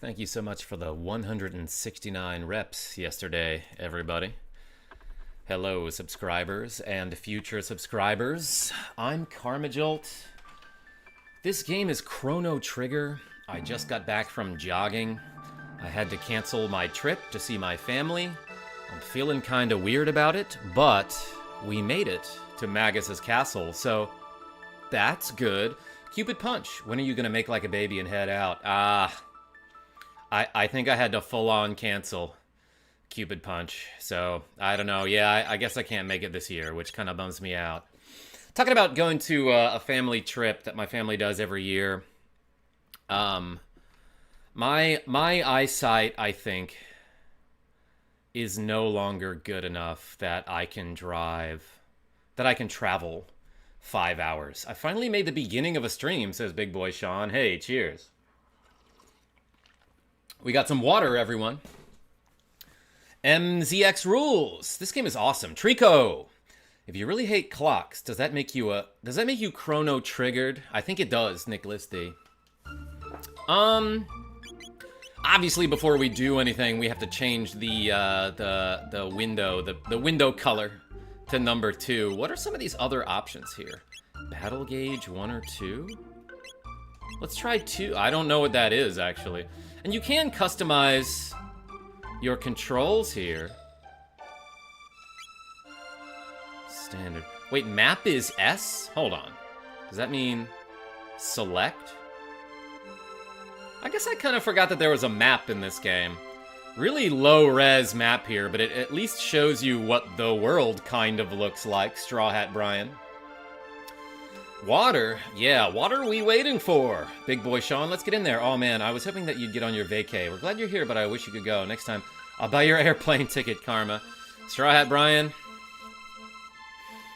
Thank you so much for the 169 reps yesterday, everybody. Hello, subscribers and future subscribers. I'm KarmaJolt. This game is Chrono Trigger. I just got back from jogging. I had to cancel my trip to see my family. I'm feeling kind of weird about it, but we made it to Magus's castle, so that's good. Cupid Punch, when are you going to make like a baby and head out? I think I had to full-on cancel Cupid Punch, so I don't know. Yeah, I guess I can't make it this year, which kind of bums me out. Talking about going to a family trip that my family does every year. My eyesight, I think, is no longer good enough that I can travel 5 hours. I finally made the beginning of a stream, says Big Boy Sean. Hey, cheers. We got some water, everyone. MZX rules. This game is awesome. Trico. If you really hate clocks, does that make you Chrono Triggered? I think it does, Nicholas D. Obviously, before we do anything, we have to change the window color to number 2. What are some of these other options here? Battle gauge 1 or 2? Let's try 2. I don't know what that is, actually. And you can customize your controls here. Standard. Wait, map is S? Hold on. Does that mean select? I guess I kind of forgot that there was a map in this game. Really low-res map here, but it at least shows you what the world kind of looks like, Straw Hat Brian. Water? Yeah, what are we waiting for? Big Boy Sean, let's get in there. Oh man, I was hoping that you'd get on your vacay. We're glad you're here, but I wish you could go. Next time, I'll buy your airplane ticket, Karma. Straw Hat Brian,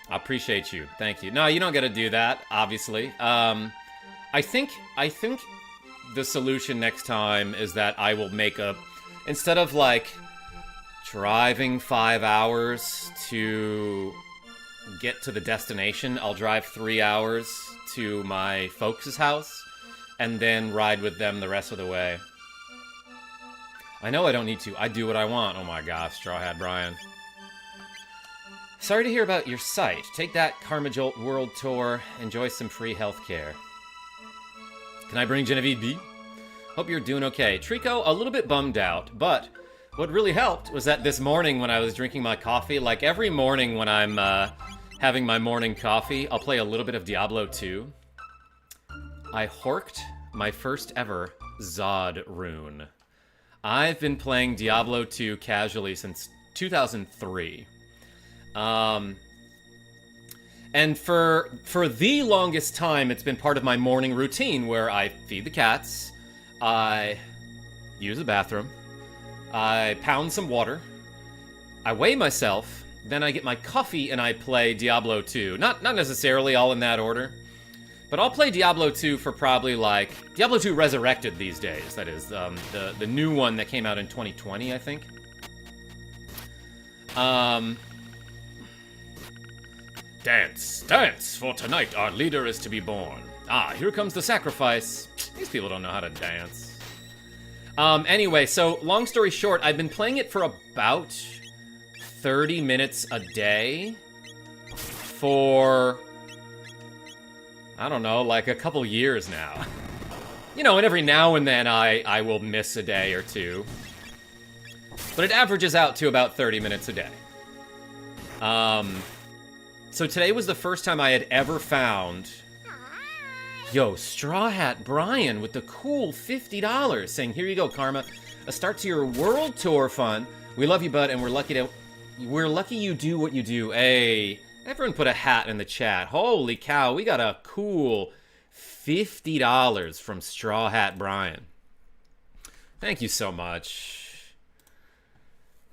I appreciate you. Thank you. No, you don't gotta do that, obviously. I think the solution next time is that I will make instead of like driving 5 hours to get to the destination, I'll drive 3 hours to my folks' house and then ride with them the rest of the way. I know I don't need to. I do what I want. Oh my gosh, Straw Hat Brian. Sorry to hear about your sight. Take that, KarmaJolt World Tour. Enjoy some free healthcare. Can I bring Genevieve B? Hope you're doing okay. Trico, a little bit bummed out, but what really helped was that this morning when I was drinking my coffee, like every morning when I'm having my morning coffee, I'll play a little bit of Diablo 2. I horked my first ever Zod rune. I've been playing Diablo 2 casually since 2003. And for the longest time, it's been part of my morning routine where I feed the cats, I use the bathroom, I pound some water, I weigh myself, then I get my coffee and I play Diablo 2. Not necessarily all in that order, but I'll play Diablo 2 for probably like Diablo 2 Resurrected these days. That is the new one that came out in 2020, I think. Dance, for tonight our leader is to be born. Ah, here comes the sacrifice. These people don't know how to dance. Anyway, so long story short, I've been playing it for about 30 minutes a day for, I don't know, like a couple years now. You know, and every now and then I will miss a day or two. But it averages out to about 30 minutes a day. So today was the first time I had ever found... Yo, Straw Hat Brian with the cool $50 saying, here you go, Karma. A start to your world tour fun. We love you, bud, and we're lucky you do what you do. Hey, everyone put a hat in the chat. Holy cow, we got a cool $50 from Straw Hat Brian. Thank you so much.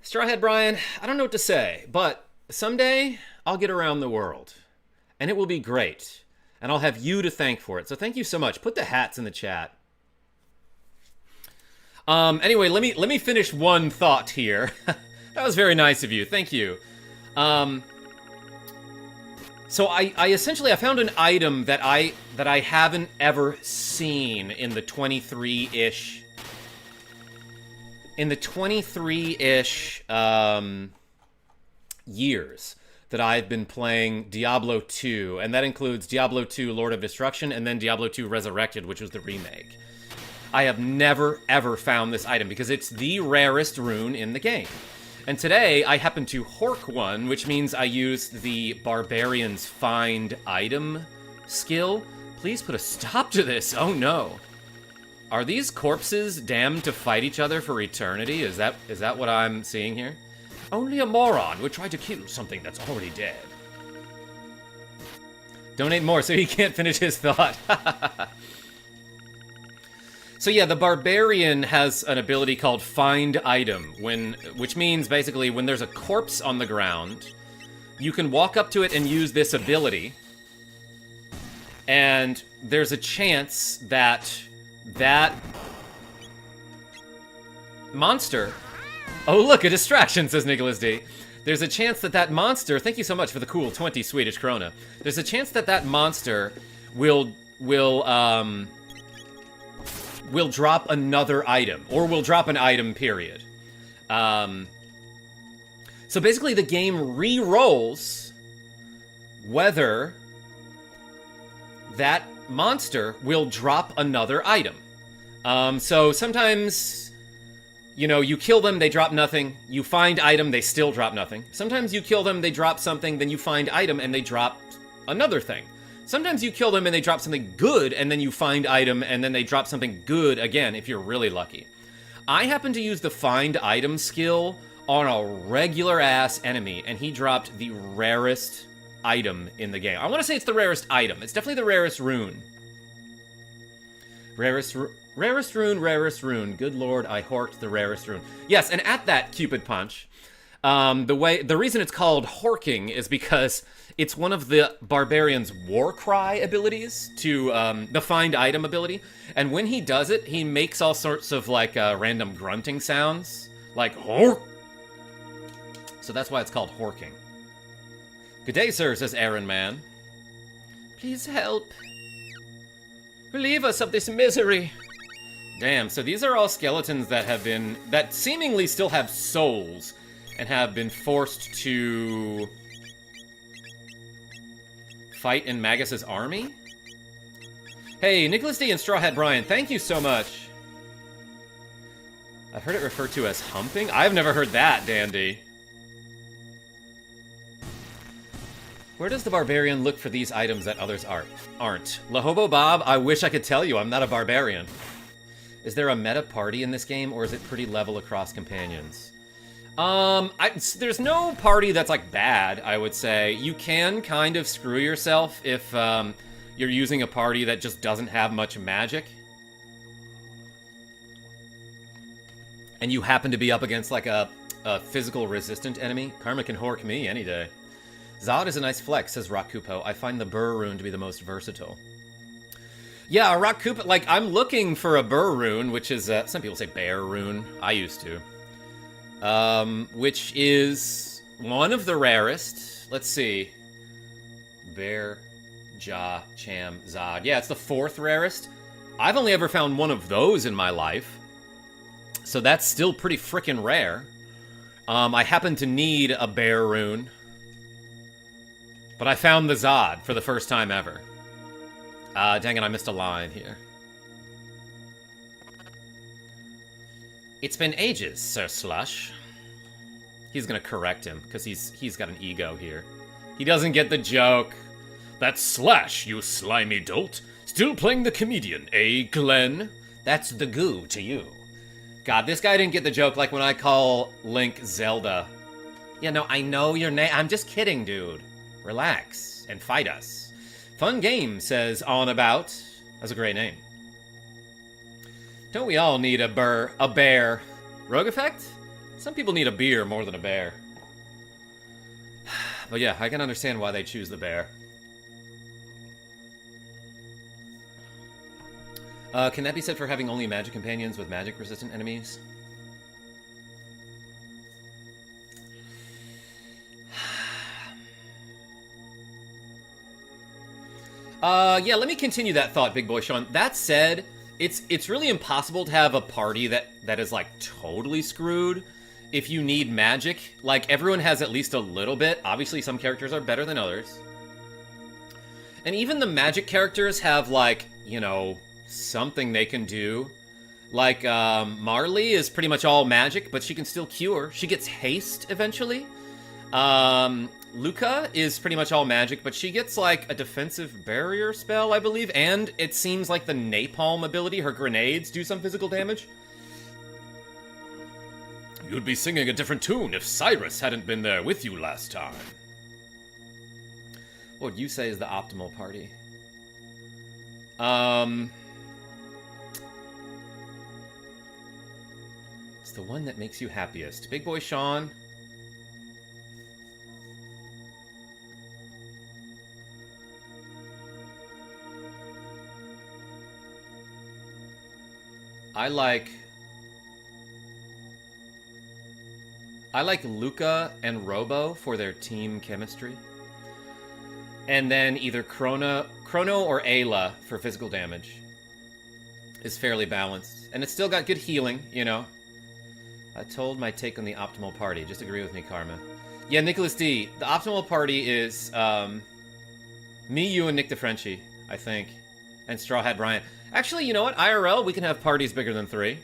Straw Hat Brian, I don't know what to say, but someday I'll get around the world, and it will be great. And I'll have you to thank for it. So thank you so much. Put the hats in the chat. Anyway, let me finish one thought here. That was very nice of you. Thank you. So I essentially found an item that I haven't ever seen in the 23-ish in the 23-ish years that I've been playing Diablo 2, and that includes Diablo 2 Lord of Destruction and then Diablo 2 Resurrected, which was the remake, I have never, ever found this item because it's the rarest rune in the game. And today, I happen to hork one, which means I used the Barbarian's Find Item skill. Please put a stop to this. Oh no. Are these corpses damned to fight each other for eternity? Is that what I'm seeing here? Only a moron would try to kill something that's already dead. Donate more so he can't finish his thought. So yeah, the Barbarian has an ability called Find Item, which means basically when there's a corpse on the ground, you can walk up to it and use this ability, and there's a chance that that monster... Oh look, a distraction, says Nicholas D. There's a chance that that monster... Thank you so much for the cool 20 Swedish krona. There's a chance that that monster will drop another item, or will drop an item, period. So basically the game re-rolls whether that monster will drop another item. So sometimes, you know, you kill them, they drop nothing. You find item, they still drop nothing. Sometimes you kill them, they drop something, then you find item, and they drop another thing. Sometimes you kill them and they drop something good, and then you find item, and then they drop something good again, if you're really lucky. I happen to use the find item skill on a regular-ass enemy, and he dropped the rarest item in the game. I want to say it's the rarest item. It's definitely the rarest rune. Rarest rune. Good lord, I horked the rarest rune. Yes, and at that Cupid Punch, the reason it's called horking is because it's one of the Barbarian's war cry abilities to the find item ability. And when he does it, he makes all sorts of like random grunting sounds, like hork. So that's why it's called horking. Good day, sir, says Aaron Man. Please help. Relieve us of this misery. Damn, so these are all skeletons that seemingly still have souls and have been forced to fight in Magus's army? Hey, Nicholas D and Straw Hat Brian, thank you so much. I've heard it referred to as humping. I've never heard that, Dandy. Where does the Barbarian look for these items that others aren't? Lahobo Bob, I wish I could tell you. I'm not a Barbarian. Is there a meta party in this game, or is it pretty level across companions? There's no party that's, like, bad, I would say. You can kind of screw yourself if, you're using a party that just doesn't have much magic. And you happen to be up against, like, a physical resistant enemy. Karma can hork me any day. Zod is a nice flex, says Rakupo. I find the Burr rune to be the most versatile. Yeah, Rakupo, like, I'm looking for a Burr rune, which is, some people say bear rune. I used to. Which is one of the rarest. Let's see. Bear, Ja, Cham, Zod. Yeah, it's the 4th rarest. I've only ever found one of those in my life. So that's still pretty frickin' rare. I happen to need a bear rune. But I found the Zod for the first time ever. Dang it, I missed a line here. It's been ages, Sir Slush. He's gonna correct him, because he's got an ego here. He doesn't get the joke. That's Slash, you slimy dolt. Still playing the comedian, eh, Glenn? That's the goo to you. God, this guy didn't get the joke like when I call Link Zelda. Yeah, no, I know your name. I'm just kidding, dude. Relax and fight us. Fun game, says On About. That's a great name. Don't we all need a bear? Rogue effect? Some people need a beer more than a bear. But yeah, I can understand why they choose the bear. Can that be said for having only magic companions with magic-resistant enemies? Yeah, let me continue that thought, Big Boy Sean. That said, It's really impossible to have a party that is like totally screwed if you need magic. Like, everyone has at least a little bit. Obviously, some characters are better than others. And even the magic characters have, like, you know, something they can do. Like, Marley is pretty much all magic, but she can still cure. She gets haste eventually. Luca is pretty much all magic, but she gets, like, a defensive barrier spell, I believe, and it seems like the napalm ability, her grenades, do some physical damage. You'd be singing a different tune if Cyrus hadn't been there with you last time. What would you say is the optimal party? It's the one that makes you happiest. Big Boy Sean... I like Luca and Robo for their team chemistry. And then either Chrono or Ayla for physical damage is fairly balanced. And it's still got good healing, you know. I told my take on the optimal party. Just agree with me, Karma. Yeah, Nicholas D. The optimal party is me, you, and Nick DeFrenchie, I think. And Straw Hat Brian. Actually, you know what? IRL, we can have parties bigger than 3.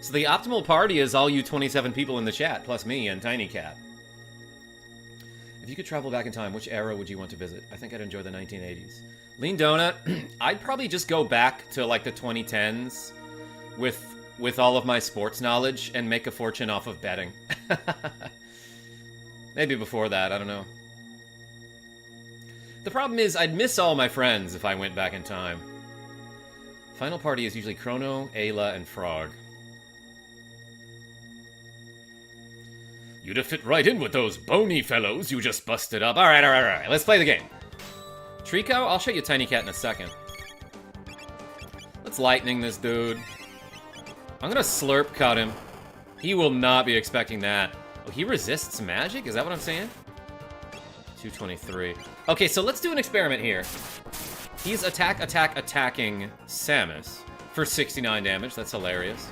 So the optimal party is all you 27 people in the chat, plus me and Tiny Cat. If you could travel back in time, which era would you want to visit? I think I'd enjoy the 1980s. Lean Donut, I'd probably just go back to, like, the 2010s with all of my sports knowledge and make a fortune off of betting. Maybe before that, I don't know. The problem is, I'd miss all my friends if I went back in time. Final party is usually Chrono, Ayla, and Frog. You'd have fit right in with those bony fellows you just busted up. Alright. Let's play the game. Trico, I'll show you Tiny Cat in a second. Let's lightning this dude. I'm gonna slurp cut him. He will not be expecting that. Oh, he resists magic? Is that what I'm saying? 223. Okay, so let's do an experiment here. He's attacking Samus for 69 damage. That's hilarious.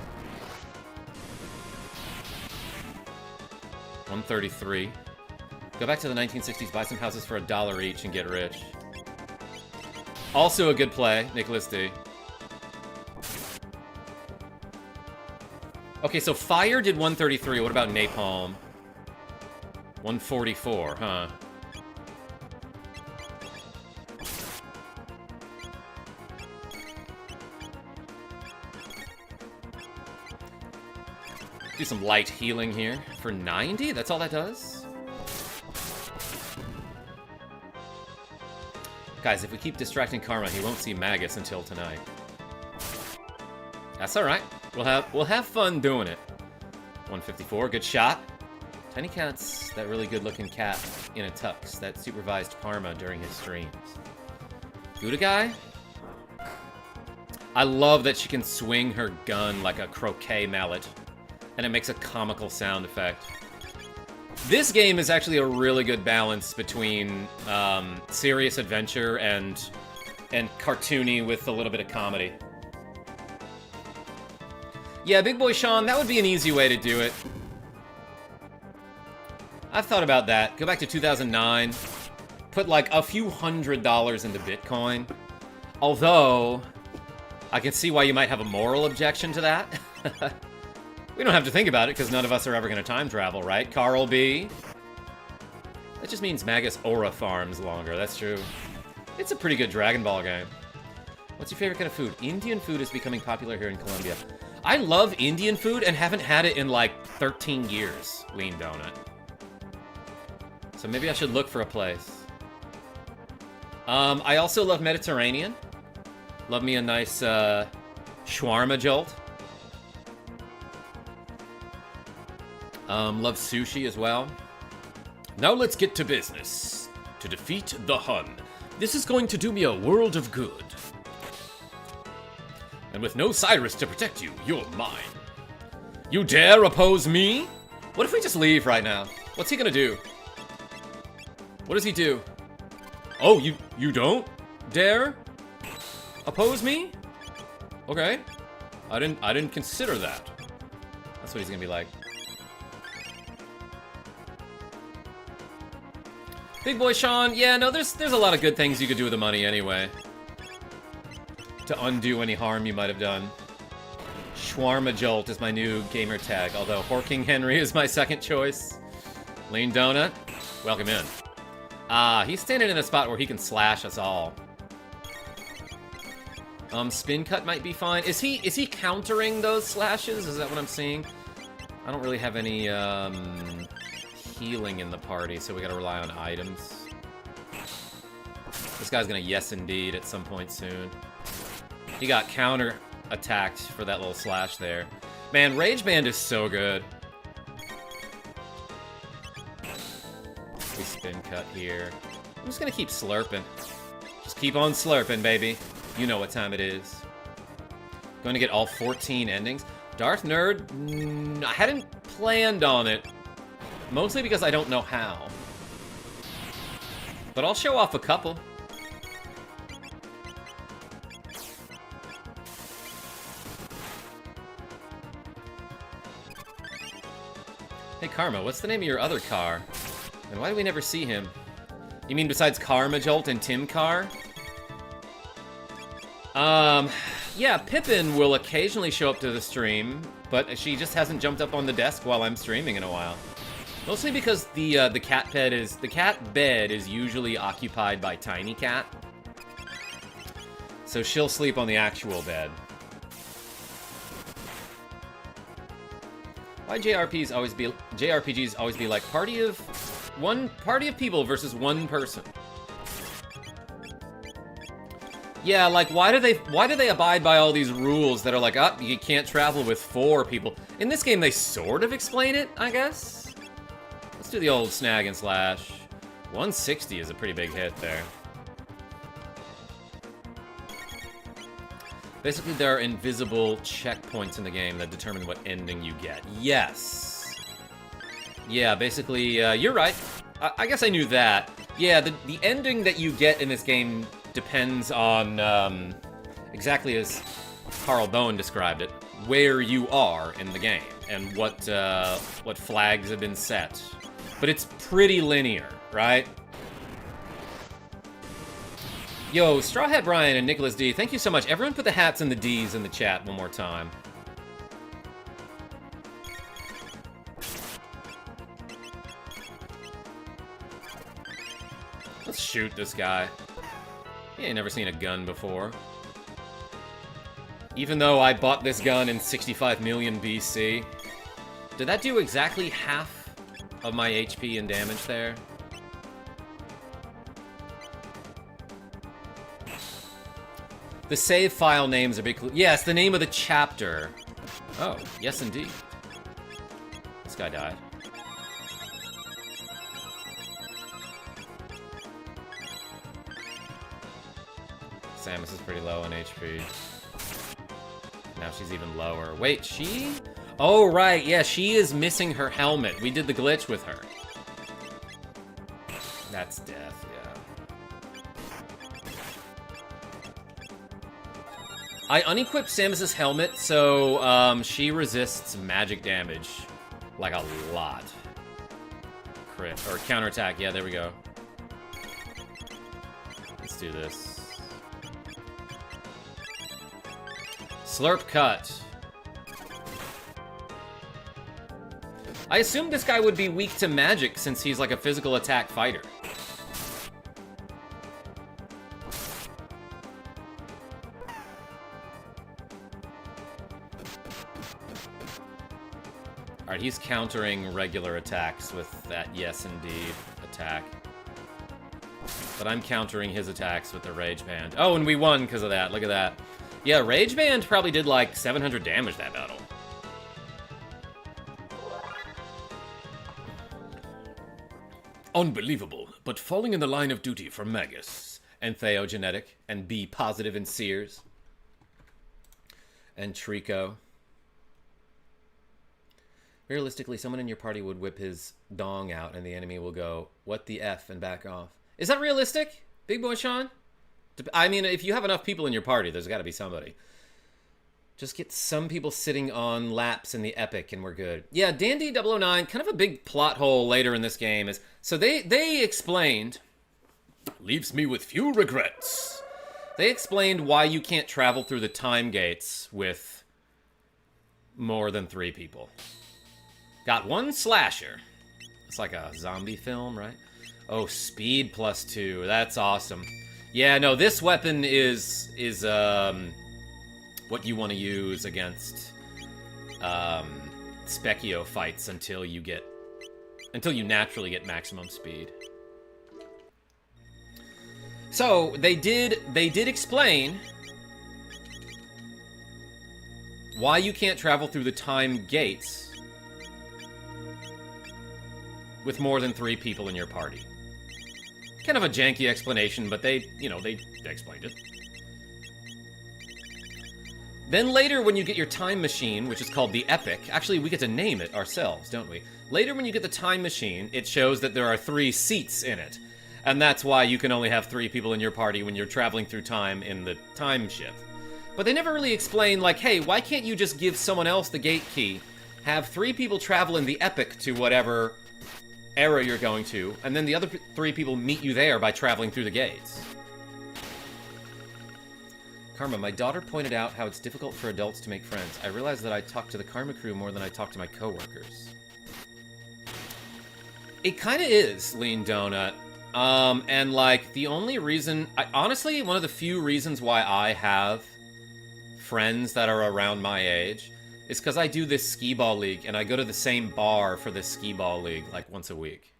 133. Go back to the 1960s, buy some houses for $1 each and get rich. Also a good play, Nicholas D. Okay, so Fire did 133. What about Napalm? 144, huh? Do some light healing here for 90? That's all that does? Guys, if we keep distracting Karma, he won't see Magus until tonight. That's alright. We'll have fun doing it. 154, good shot. Tiny Cat's that really good-looking cat in a tux that supervised Karma during his streams. Gouda guy? I love that she can swing her gun like a croquet mallet. And it makes a comical sound effect. This game is actually a really good balance between serious adventure and cartoony with a little bit of comedy. Yeah, Big Boy Sean, that would be an easy way to do it. I've thought about that. Go back to 2009. Put like a few $100s into Bitcoin. Although, I can see why you might have a moral objection to that. We don't have to think about it, because none of us are ever going to time travel, right? Carl B. That just means Magus Aura farms longer, that's true. It's a pretty good Dragon Ball game. What's your favorite kind of food? Indian food is becoming popular here in Colombia. I love Indian food and haven't had it in like 13 years, Lean Donut. So maybe I should look for a place. I also love Mediterranean. Love me a nice shawarma jolt. Love sushi as well. Now let's get to business. To defeat the Hun. This is going to do me a world of good. And with no Cyrus to protect you, you're mine. You dare oppose me? What if we just leave right now? What's he gonna do? What does he do? Oh, you don't dare oppose me? Okay. I didn't consider that. That's what he's gonna be like. Big Boy Sean, yeah, no, there's a lot of good things you could do with the money anyway. To undo any harm you might have done. KarmaJolt is my new gamer tag, although Horking Henry is my second choice. Lean Donut, welcome in. He's standing in a spot where he can slash us all. Spin cut might be fine. Is he countering those slashes? Is that what I'm seeing? I don't really have any healing in the party, so we gotta rely on items. This guy's gonna yes indeed at some point soon. He got counter attacked for that little slash there. Man, Rage Band is so good. We spin cut here. I'm just gonna keep slurping. Just keep on slurping, baby. You know what time it is. Going to get all 14 endings. Darth Nerd, I hadn't planned on it. Mostly because I don't know how. But I'll show off a couple. Hey Karma, what's the name of your other car? And why do we never see him? You mean besides KarmaJolt and Tim Car? Yeah, Pippin will occasionally show up to the stream, but she just hasn't jumped up on the desk while I'm streaming in a while. Mostly because the cat bed is usually occupied by Tiny Cat. So she'll sleep on the actual bed. Why JRPGs always be like party of people versus one person? Yeah, like why do they abide by all these rules that are like, oh, you can't travel with 4 people? In this game, they sort of explain it, I guess. Let's do the old snag and slash. 160 is a pretty big hit there. Basically, there are invisible checkpoints in the game that determine what ending you get. Yes. Yeah, basically, you're right. I guess I knew that. Yeah, the ending that you get in this game depends on, exactly as Carl Bowen described it, where you are in the game and what flags have been set. But it's pretty linear, right? Yo, Straw Hat Brian and Nicholas D, thank you so much. Everyone put the hats and the Ds in the chat one more time. Let's shoot this guy. He ain't never seen a gun before. Even though I bought this gun in 65 million BC. Did that do exactly half of my HP and damage there? The save file names are big. Yes, the name of the chapter. Oh, yes indeed. This guy died. Samus is pretty low on HP. Now she's even lower. Wait, she? Oh, right, yeah, she is missing her helmet. We did the glitch with her. That's death, yeah. I unequipped Samus's helmet, so she resists magic damage. Like a lot. Crit, or counterattack, yeah, there we go. Let's do this. Slurp cut. I assumed this guy would be weak to magic since he's like a physical attack fighter. Alright, he's countering regular attacks with that yes indeed attack. But I'm countering his attacks with the Rage Band. Oh, and we won because of that. Look at that. Yeah, Rage Band probably did like 700 damage that battle. Unbelievable, but falling in the line of duty for Magus, and Theogenetic, and B positive in Sears, and Trico. Realistically, someone in your party would whip his dong out, and the enemy will go, "What the F," and back off. Is that realistic, Big Boy Sean? I mean, if you have enough people in your party, there's got to be somebody. Just get some people sitting on laps in the Epic and we're good. Yeah, Dandy 009, kind of a big plot hole later in this game is... So they explained... Leaves me with few regrets. They explained why you can't travel through the time gates with more than 3 people. Got one slasher. It's like a zombie film, right? Oh, speed +2. That's awesome. Yeah, no, this weapon is what you want to use against Specchio fights until you naturally get maximum speed. So they did explain why you can't travel through the time gates with more than 3 people in your party. Kind of a janky explanation, but they explained it. Then later, when you get your time machine, which is called the Epic, actually, we get to name it ourselves, don't we? Later, when you get the time machine, it shows that there are 3 seats in it. And that's why you can only have 3 people in your party when you're traveling through time in the time ship. But they never really explain, like, hey, why can't you just give someone else the gate key, have 3 people travel in the Epic to whatever era you're going to, and then the other 3 people meet you there by traveling through the gates. Karma, my daughter pointed out how it's difficult for adults to make friends. I realized that I talk to the Karma crew more than I talk to my coworkers. It kind of is, Lean Donut. And like, the only reason... honestly, one of the few reasons why I have friends that are around my age is because I do this skee-ball league, and I go to the same bar for this skee-ball league, like, once a week.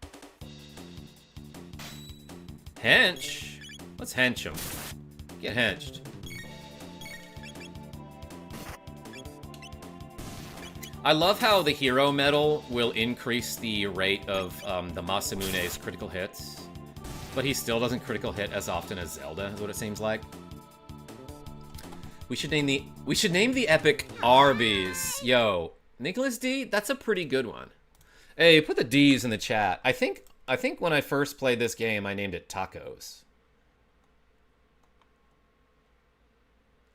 Hench? Let's hench him. Get henched. I love how the hero medal will increase the rate of the Masamune's critical hits, but he still doesn't critical hit as often as Zelda, is what it seems like. We should name the Epic Arby's. Yo, Nicholas D, that's a pretty good one. Hey, put the D's in the chat. I think when I first played this game, I named it Tacos.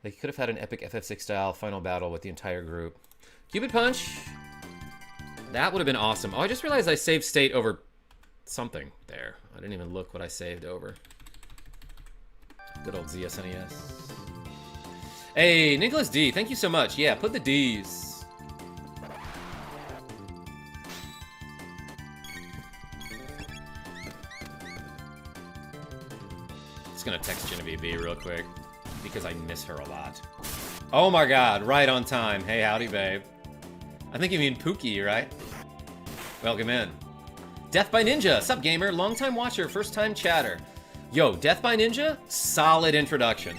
Like, you could have had an epic FF6 style final battle with the entire group. Cupid Punch. That would have been awesome. Oh, I just realized I saved state over something there. I didn't even look what I saved over. Good old ZSNES. Hey, Nicholas D, thank you so much. Yeah, put the D's. Just gonna text Genevieve B real quick because I miss her a lot. Oh my god, right on time. Hey, howdy, babe. I think you mean Pookie, right? Welcome in. Death by Ninja, sup gamer, long time watcher, first time chatter. Yo, Death by Ninja, solid introduction.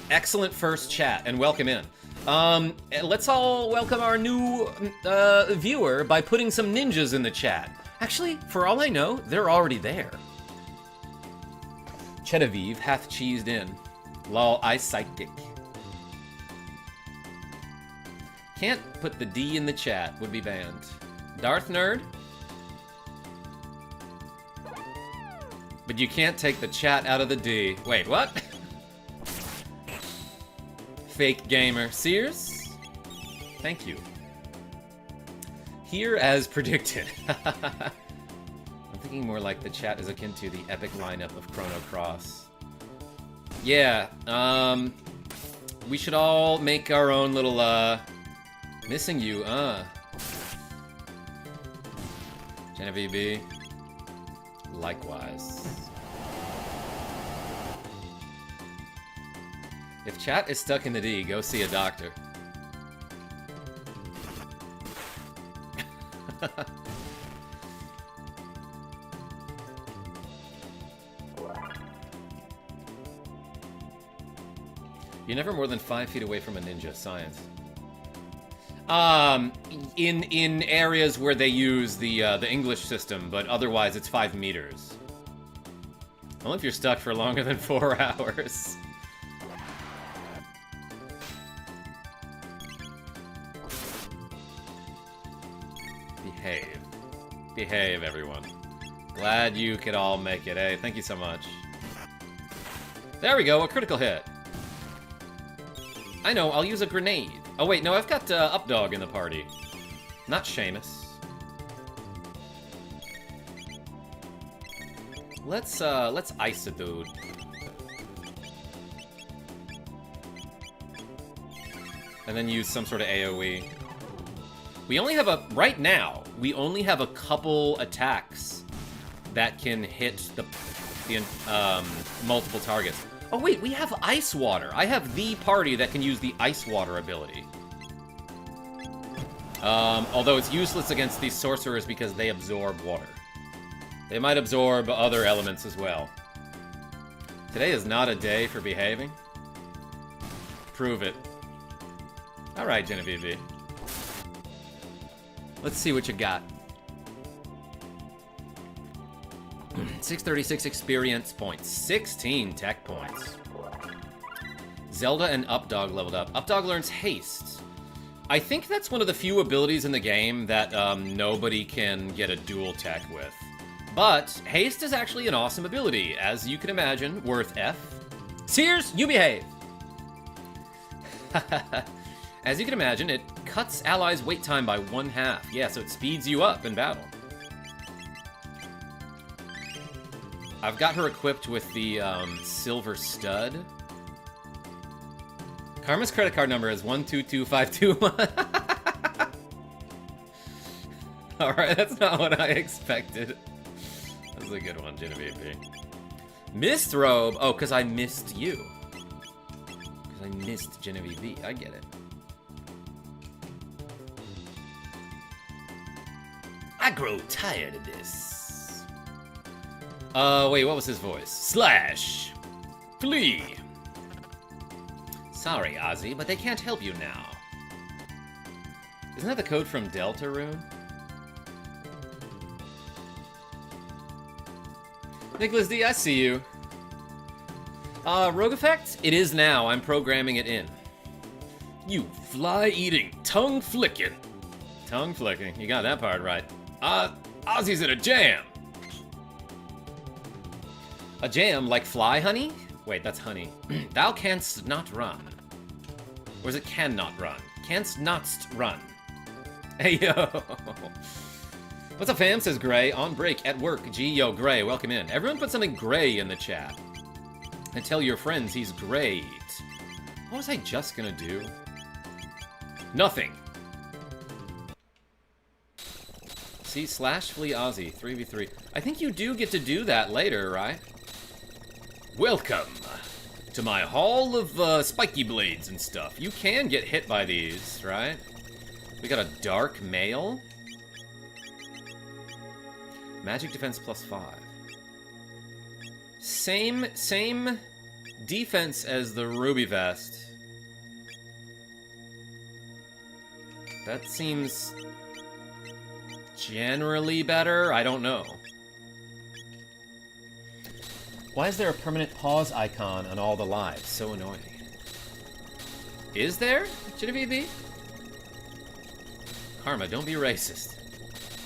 Excellent first chat, and welcome in. Let's all welcome our new viewer by putting some ninjas in the chat. Actually, for all I know, they're already there. Chedavive hath cheesed in. Lol, I psychic. Can't put the D in the chat, would be banned. Darth Nerd. But you can't take the chat out of the D. Wait, what? Fake gamer. Sears? Thank you. Here as predicted. I'm thinking more like the chat is akin to the epic lineup of Chrono Cross. Yeah, we should all make our own little, missing you, Genevieve B. Likewise. If chat is stuck in the D, go see a doctor. You're never more than 5 feet away from a ninja. Science. In areas where they use the English system, but otherwise it's 5 meters. Only if you're stuck for longer than 4 hours. Behave. Behave, everyone. Glad you could all make it. Hey, thank you so much. There we go, a critical hit. I know, I'll use a grenade. Oh wait, no, I've got Updog in the party. Not Seamus. Let's ice a dude. And then use some sort of AoE. We only have right now, we only have a couple attacks that can hit the multiple targets. Oh wait, we have Ice Water. I have the party that can use the Ice Water ability. Although it's useless against these sorcerers because they absorb water. They might absorb other elements as well. Today is not a day for behaving. Prove it. Alright, Genevieve. Let's see what you got. 636 experience points. 16 tech points. Zelda and Updog leveled up. Updog learns haste. I think that's one of the few abilities in the game that nobody can get a dual tech with. But haste is actually an awesome ability, as you can imagine, worth F. Sears, you behave! As you can imagine, it cuts allies' wait time by 1/2. Yeah, so it speeds you up in battle. I've got her equipped with the silver stud. Karma's credit card number is 122521. Alright, that's not what I expected. That's a good one, Genevieve. Mist robe. Oh, because I missed you. Because I missed Genevieve. I get it. I grow tired of this. Wait, what was his voice? Slash. Flee. Sorry, Ozzy, but they can't help you now. Isn't that the code from Deltarune? Nicholas D, I see you. Rogue Effect? It is now. I'm programming it in. You fly-eating, tongue-flicking. Tongue-flicking. You got that part right. Ozzy's in a jam. A jam like fly honey? Wait, that's honey. Thou canst not run. Or is it cannot run? Canst notst run. Hey, yo. What's up, fam? Says Gray. On break at work. G, yo, Gray, welcome in. Everyone put something gray in the chat. And tell your friends he's great. What was I just gonna do? Nothing. See, slash flee Ozzy, 3v3. I think you do get to do that later, right? Welcome to my hall of spiky blades and stuff. You can get hit by these, right? We got a dark mail. Magic defense +5. Same defense as the Ruby Vest. That seems generally better. I don't know. Why is there a permanent pause icon on all the lives? So annoying. Is there? Genevieve? Karma, don't be racist.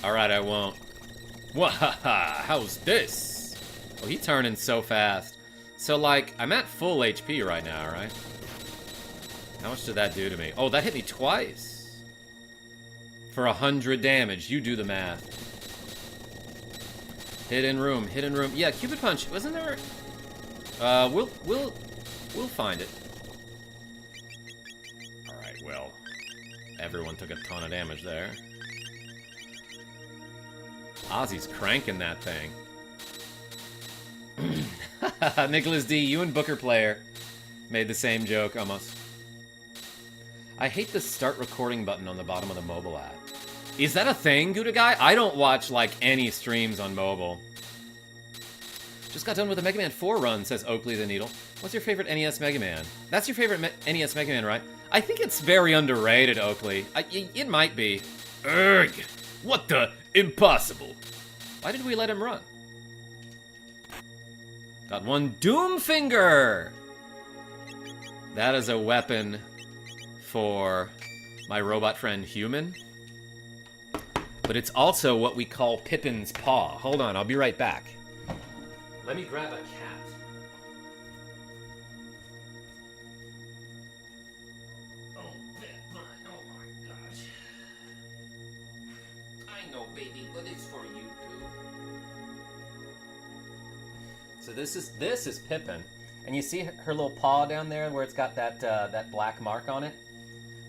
Alright, I won't. Wahaha, how's this? Oh, he's turning so fast. So, like, I'm at full HP right now, right? How much did that do to me? Oh, that hit me twice. For 100 damage. You do the math. Hidden room, hidden room. Yeah, Cupid Punch. Wasn't there... We'll find it. Alright, well. Everyone took a ton of damage there. Ozzy's cranking that thing. Nicholas D, you and Booker Player made the same joke, almost. I hate the start recording button on the bottom of the mobile app. Is that a thing, Gouda Guy? I don't watch, like, any streams on mobile. Just got done with the Mega Man 4 run, says Oakley the Needle. What's your favorite NES Mega Man? That's your favorite NES Mega Man, right? I think it's very underrated, Oakley. It might be. Urgh! What the? Impossible. Why did we let him run? Got one Doom Finger! That is a weapon for my robot friend Human. But it's also what we call Pippin's Paw. Hold on, I'll be right back. Let me grab a cat. No, baby, but it's for you too. So this is Pippin, and you see her little paw down there where it's got that black mark on it.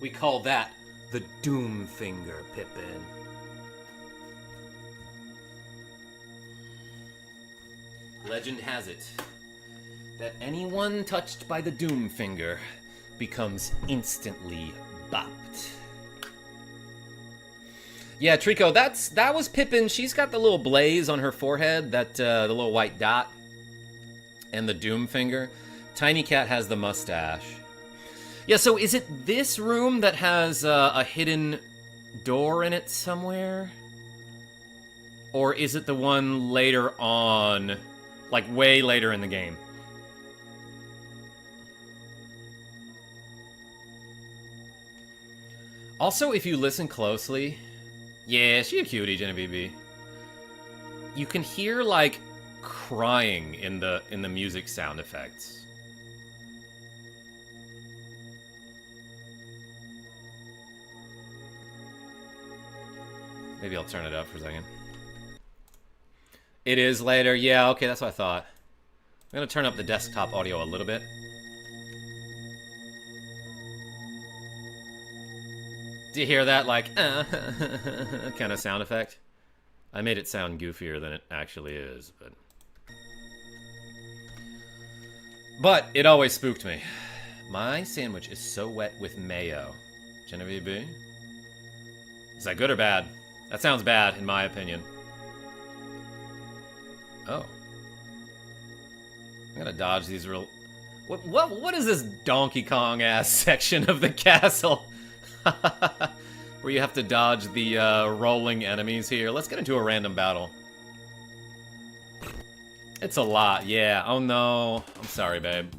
We call that the Doom Finger, Pippin. Legend has it that anyone touched by the Doom Finger becomes instantly bopped. Yeah, Trico, that was Pippin. She's got the little blaze on her forehead, the little white dot, and the Doom Finger. Tiny Cat has the mustache. Yeah, so is it this room that has a hidden door in it somewhere? Or is it the one later on, like way later in the game? Also, if you listen closely, yeah, she a cutie, Genevieve. You can hear like crying in the music sound effects. Maybe I'll turn it up for a second. It is later. Yeah, okay, that's what I thought. I'm gonna turn up the desktop audio a little bit. Do you hear that, like, kind of sound effect? I made it sound goofier than it actually is, but it always spooked me. My sandwich is so wet with mayo. Genevieve B? Is that good or bad? That sounds bad, in my opinion. Oh. I'm gonna dodge these real... What is this Donkey Kong-ass section of the castle? Where you have to dodge the rolling enemies here. Let's get into a random battle. It's a lot, yeah. Oh no. I'm sorry, babe.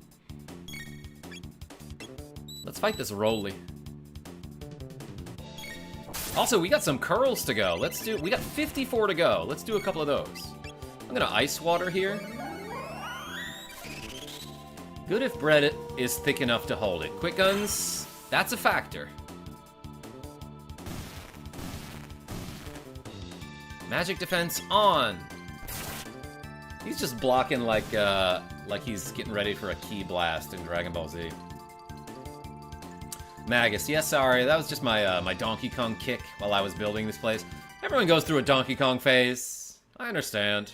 Let's fight this Roly. Also, we got some curls to go. We got 54 to go. Let's do a couple of those. I'm gonna ice water here. Good if bread is thick enough to hold it. Quick guns, that's a factor. Magic defense on. He's just blocking like he's getting ready for a key blast in Dragon Ball Z. Magus, yeah, sorry, that was just my my Donkey Kong kick while I was building this place. Everyone goes through a Donkey Kong phase. I understand.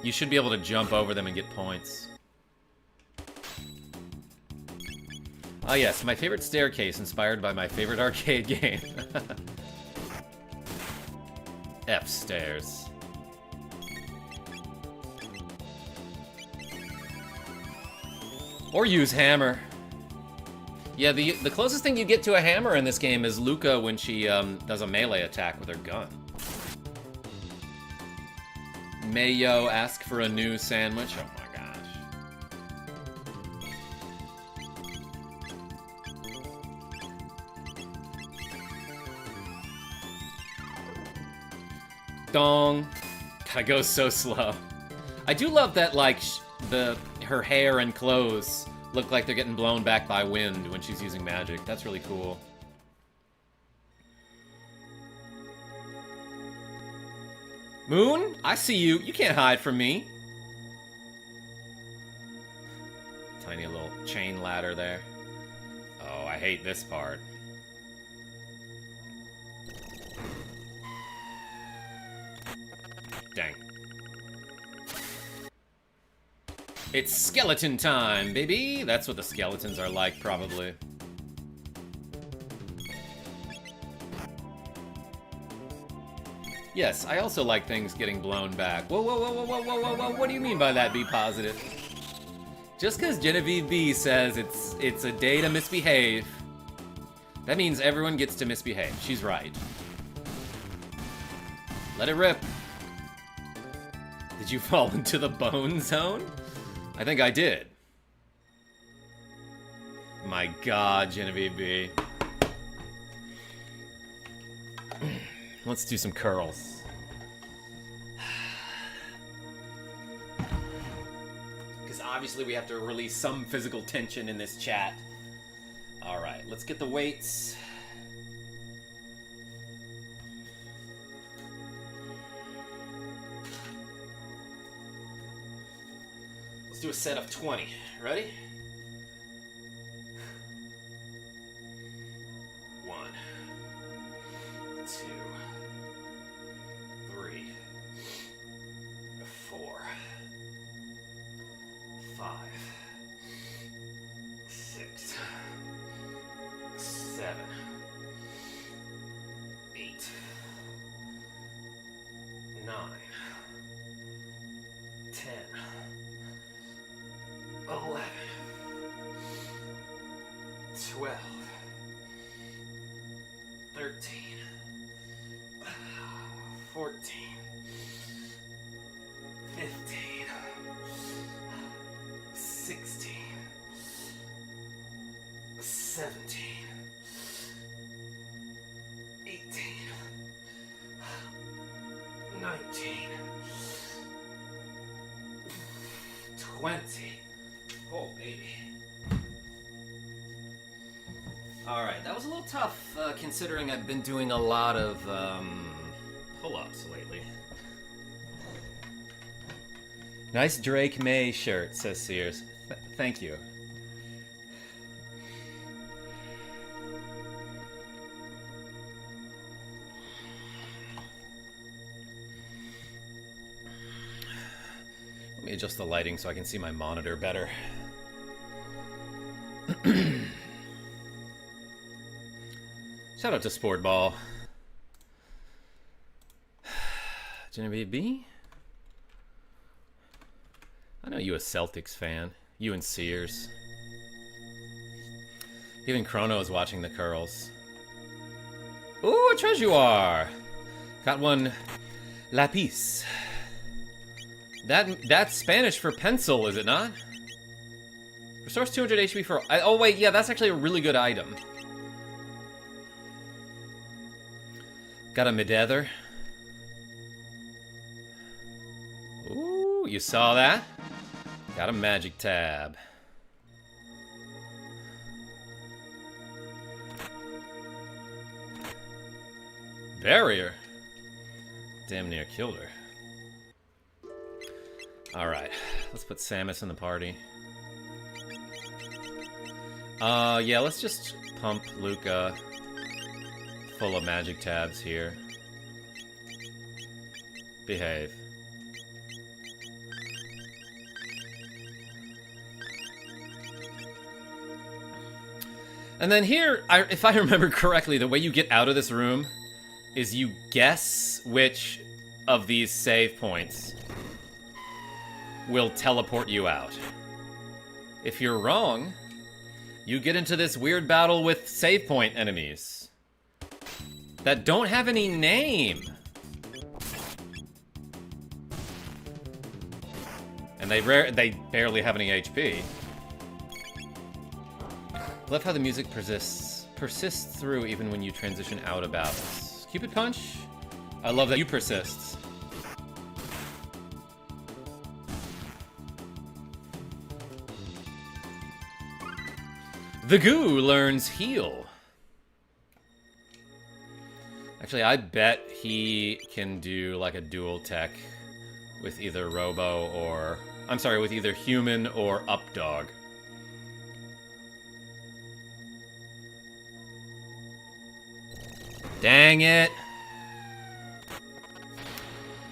You should be able to jump over them and get points. Oh yes, my favorite staircase inspired by my favorite arcade game. F stairs. Or use hammer. Yeah, the closest thing you get to a hammer in this game is Luca when she does a melee attack with her gun. Mayo, ask for a new sandwich. Oh my gosh. Dong. God, goes so slow. I do love that, like, her hair and clothes look like they're getting blown back by wind when she's using magic. That's really cool. Moon, I see you. You can't hide from me. Tiny little chain ladder there. Oh, I hate this part. Dang. It's skeleton time, baby! That's what the skeletons are like, probably. Yes, I also like things getting blown back. Whoa, whoa, whoa, whoa, whoa, whoa, whoa, whoa, what do you mean by that, be positive? Just because Genevieve B says it's a day to misbehave, that means everyone gets to misbehave. She's right. Let it rip. Did you fall into the bone zone? I think I did. My God, Genevieve B. Let's do some curls. Because obviously we have to release some physical tension in this chat. Alright, let's get the weights. do a set of 20. Ready? 1, 2, 3, 4, 5, 6, 7, 8, 9, 10, 11, 12, 13, 14, 15, 16, 17, 18, 19, 20. Oh, baby. Alright, that was a little tough, considering I've been doing a lot of, pull-ups lately. Nice Drake May shirt, says Sears. Thank you. Let me adjust the lighting so I can see my monitor better. Shout out to Sportball. Genevieve B? I know you a Celtics fan. You and Sears. Even Chrono is watching the curls. Ooh, a Treasuar! Got one lapis. That's Spanish for pencil, is it not? Restores 200 HP for... Oh, wait, yeah, that's actually a really good item. Got a Medether. Ooh, you saw that? Got a magic tab. Barrier. Damn near killed her. Alright, let's put Samus in the party. Yeah, let's just pump Luca full of magic tabs here. Behave. And then here, if I remember correctly, the way you get out of this room is you guess which of these save points will teleport you out. If you're wrong, you get into this weird battle with save point enemies that don't have any name. And they barely have any HP. Love how the music persists through even when you transition out of battles. Cupid Punch? I love that you persist. The Goo learns Heal. Actually, I bet he can do like a dual tech with either Robo or... I'm sorry, with either Human or Updog. Dang it!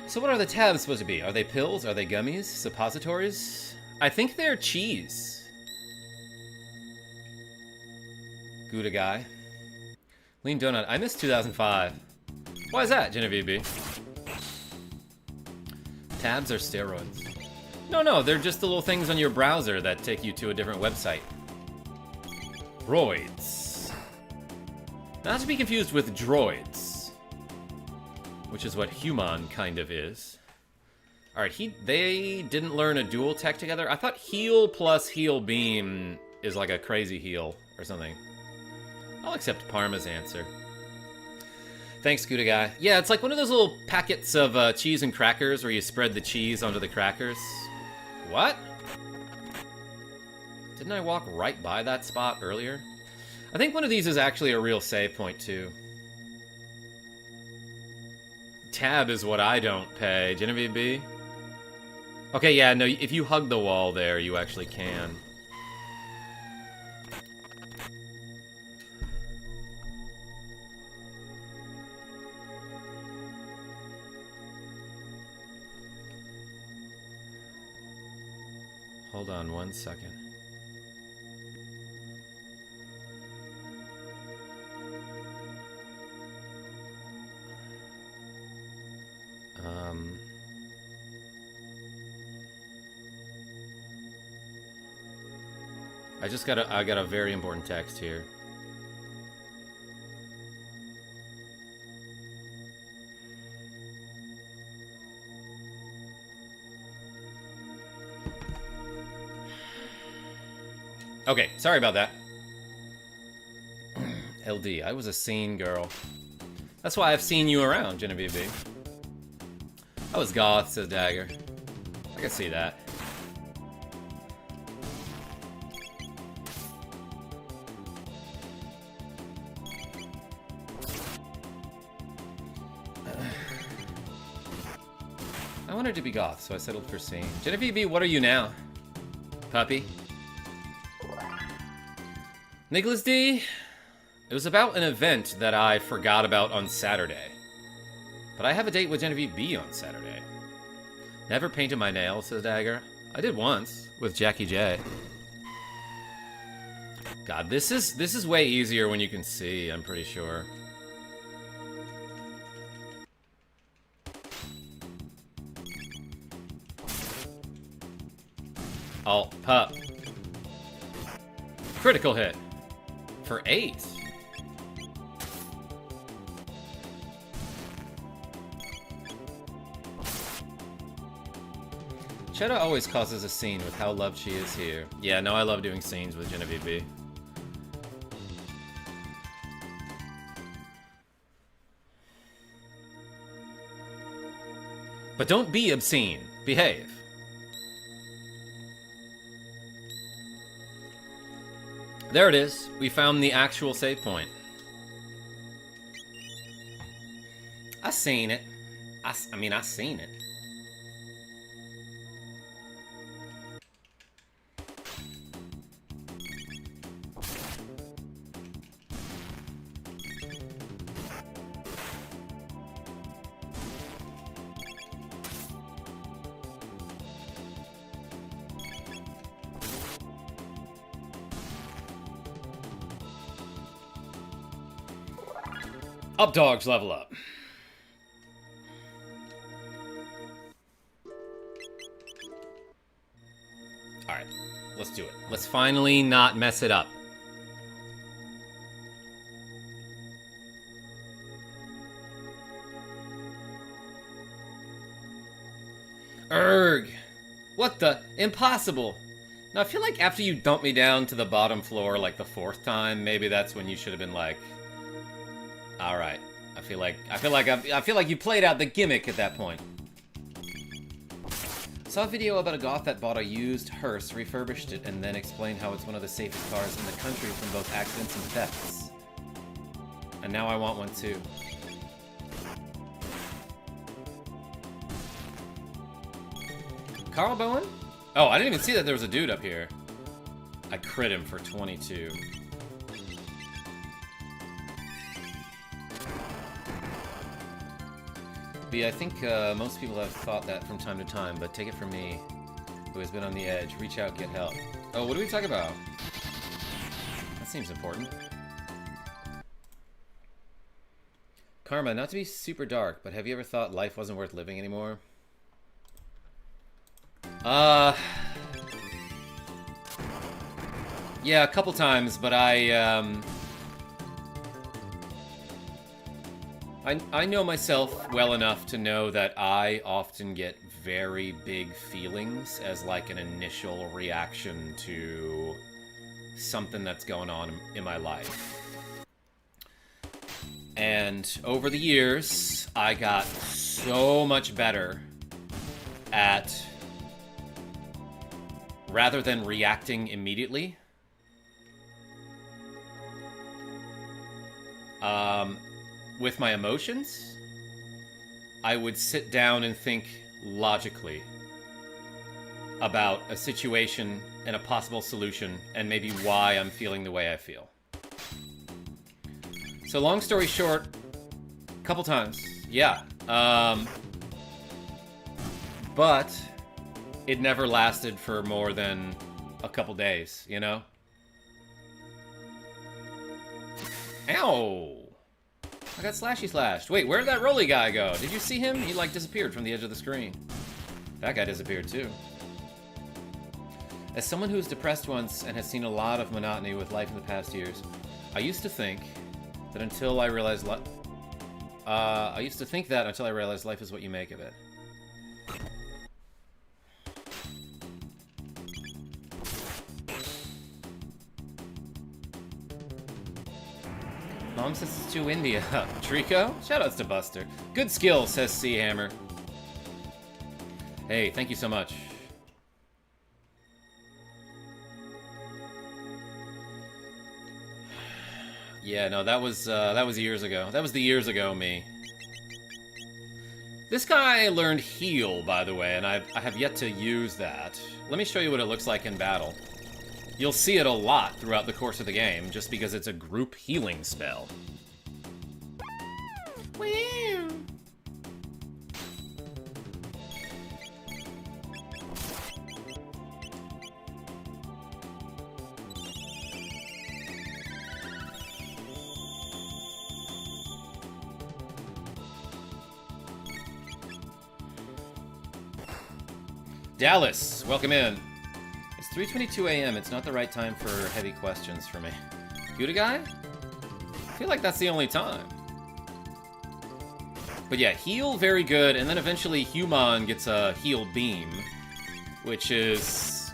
So what are the tabs supposed to be? Are they pills? Are they gummies? Suppositories? I think they're cheese. Gouda guy. Lean Donut. I missed 2005. Why is that, Genevieve B? Tabs are steroids. No, they're just the little things on your browser that take you to a different website. Roids. Not to be confused with droids, which is what human kind of is. Alright, they didn't learn a dual tech together? I thought heal plus heal beam is like a crazy heal or something. I'll accept Parma's answer. Thanks, Gouda guy. Yeah, it's like one of those little packets of cheese and crackers where you spread the cheese onto the crackers. What? Didn't I walk right by that spot earlier? I think one of these is actually a real save point, too. Tab is what I don't pay. Genevieve B? Okay, yeah, no, if you hug the wall there, you actually can. Hold on 1 second. I got a very important text here. Okay, sorry about that. LD, I was a scene girl. That's why I've seen you around, Genevieve B. I was goth, says Dagger. I can see that. I wanted to be goth, so I settled for scene. Genevieve B, what are you now? Puppy? Nicholas D, it was about an event that I forgot about on Saturday. But I have a date with Genevieve B on Saturday. Never painted my nails, says Dagger. I did once, with Jackie J. God, this is way easier when you can see, I'm pretty sure. Alt pup. Critical hit. For 8. Chetta always causes a scene with how loved she is here. Yeah, no, I love doing scenes with Genevieve B. But don't be obscene. Behave. There it is. We found the actual save point. I seen it. I mean, I seen it. Up dogs, level up. Alright, let's do it. Let's finally not mess it up. Erg! What the? Impossible! Now, I feel like after you dump me down to the bottom floor like the 4th time, maybe that's when you should have been like, all right. I feel like you played out the gimmick at that point. Saw a video about a goth that bought a used hearse, refurbished it, and then explained how it's one of the safest cars in the country from both accidents and thefts. And now I want one too. Carl Bowen? Oh, I didn't even see that there was a dude up here. I crit him for 22. I think most people have thought that from time to time, but take it from me, who has been on the edge. Reach out, get help. Oh, what do we talk about? That seems important. Karma, not to be super dark, but have you ever thought life wasn't worth living anymore? Yeah, a couple times, but I know myself well enough to know that I often get very big feelings as like an initial reaction to something that's going on in my life. And over the years, I got so much better at, rather than reacting immediately, with my emotions, I would sit down and think logically. about a situation and a possible solution, and maybe why I'm feeling the way I feel. So long story short, a couple times, yeah. But it never lasted for more than a couple days, you know? Ow! I got slashy slashed. Wait, where'd that Rolly guy go? Did you see him? He, like, disappeared from the edge of the screen. That guy disappeared, too. As someone who was depressed once and has seen a lot of monotony with life in the past years, I used to think that until I realized life is what you make of it. Mom says it's too India. Trico? Shoutouts to Buster. Good skill, says C Hammer. Hey, thank you so much. Yeah, no, that was years ago. That was the years ago me. This guy learned heal, by the way, and I have yet to use that. Let me show you what it looks like in battle. You'll see it a lot throughout the course of the game, just because it's a group healing spell. Wow. Dallas, welcome in. It's 3:22 a.m. It's not the right time for heavy questions for me. Gouda guy? I feel like that's the only time. But yeah, heal, very good, and then eventually Human gets a heal beam, which is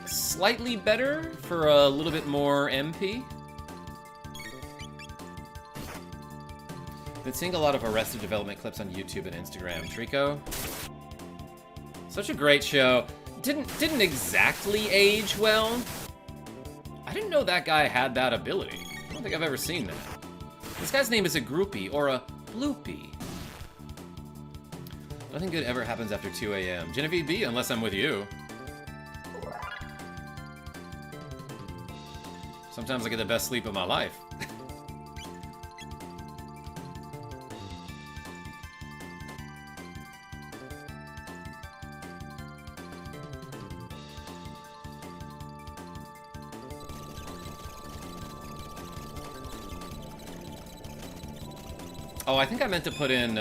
slightly better for a little bit more MP. Been seeing a lot of Arrested Development clips on YouTube and Instagram. Trico? Such a great show. Didn't exactly age well. I didn't know that guy had that ability. I don't think I've ever seen that. This guy's name is a groupie, or a bloopy. Nothing good ever happens after 2 a.m. Genevieve B, unless I'm with you. Sometimes I get the best sleep of my life. Oh, I think I meant to put in,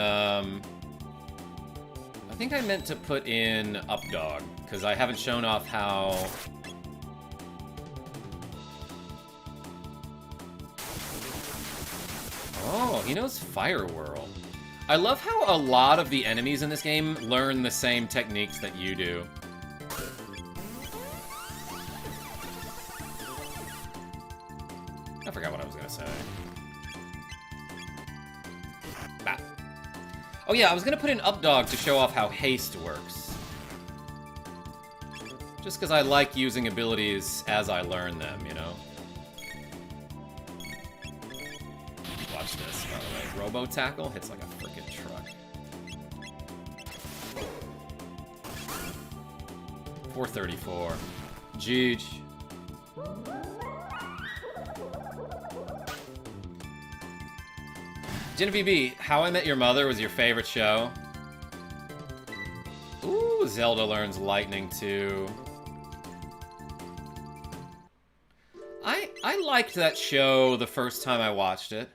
Updog, because I haven't shown off how... Oh, he knows Fire Whirl. I love how a lot of the enemies in this game learn the same techniques that you do. I forgot what I was gonna say. Oh yeah, I was gonna put in Updog to show off how haste works. Just because I like using abilities as I learn them, you know? Watch this, by the way. Robo Tackle hits like a frickin' truck. 434. Jeej. Genevieve B, How I Met Your Mother was your favorite show? Ooh, Zelda learns lightning too. I liked that show the first time I watched it.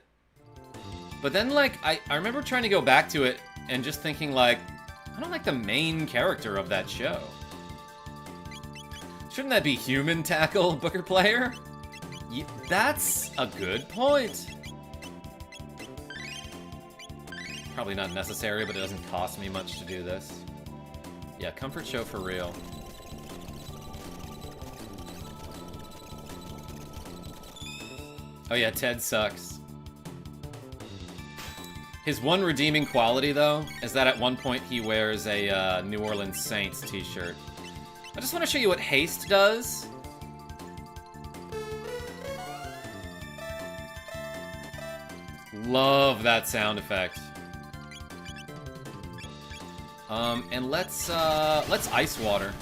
But then, like, I remember trying to go back to it and just thinking, like, I don't like the main character of that show. Shouldn't that be Human Tackle, Booker Player? That's a good point. Probably not necessary, but it doesn't cost me much to do this. Yeah, comfort show for real. Oh yeah, Ted sucks. His one redeeming quality, though, is that at one point he wears a New Orleans Saints t-shirt. I just want to show you what haste does. Love that sound effect. And let's ice water.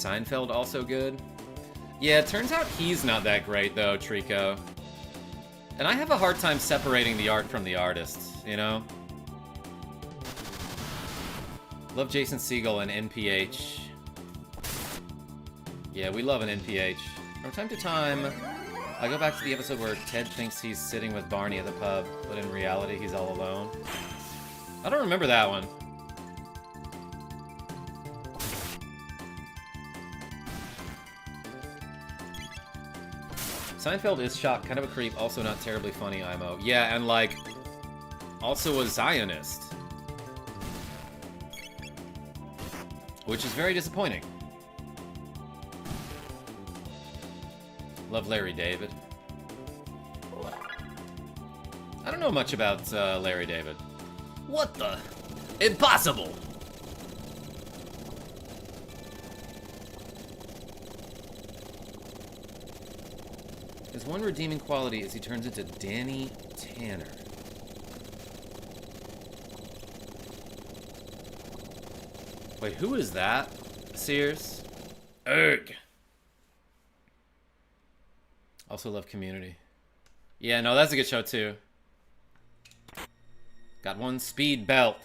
Seinfeld also good? Yeah, it turns out he's not that great, though, Trico. And I have a hard time separating the art from the artists, you know? Love Jason Segel and NPH. Yeah, we love an NPH. From time to time, I go back to the episode where Ted thinks he's sitting with Barney at the pub, but in reality, he's all alone. I don't remember that one. Seinfeld is shocked, kind of a creep, also not terribly funny, IMO. Yeah, and like, also a Zionist. Which is very disappointing. Love Larry David. I don't know much about Larry David. What the? Impossible! His one redeeming quality is he turns into Danny Tanner. Wait, who is that? Sears? Erg. Also love Community. Yeah, no, that's a good show too. Got one speed belt.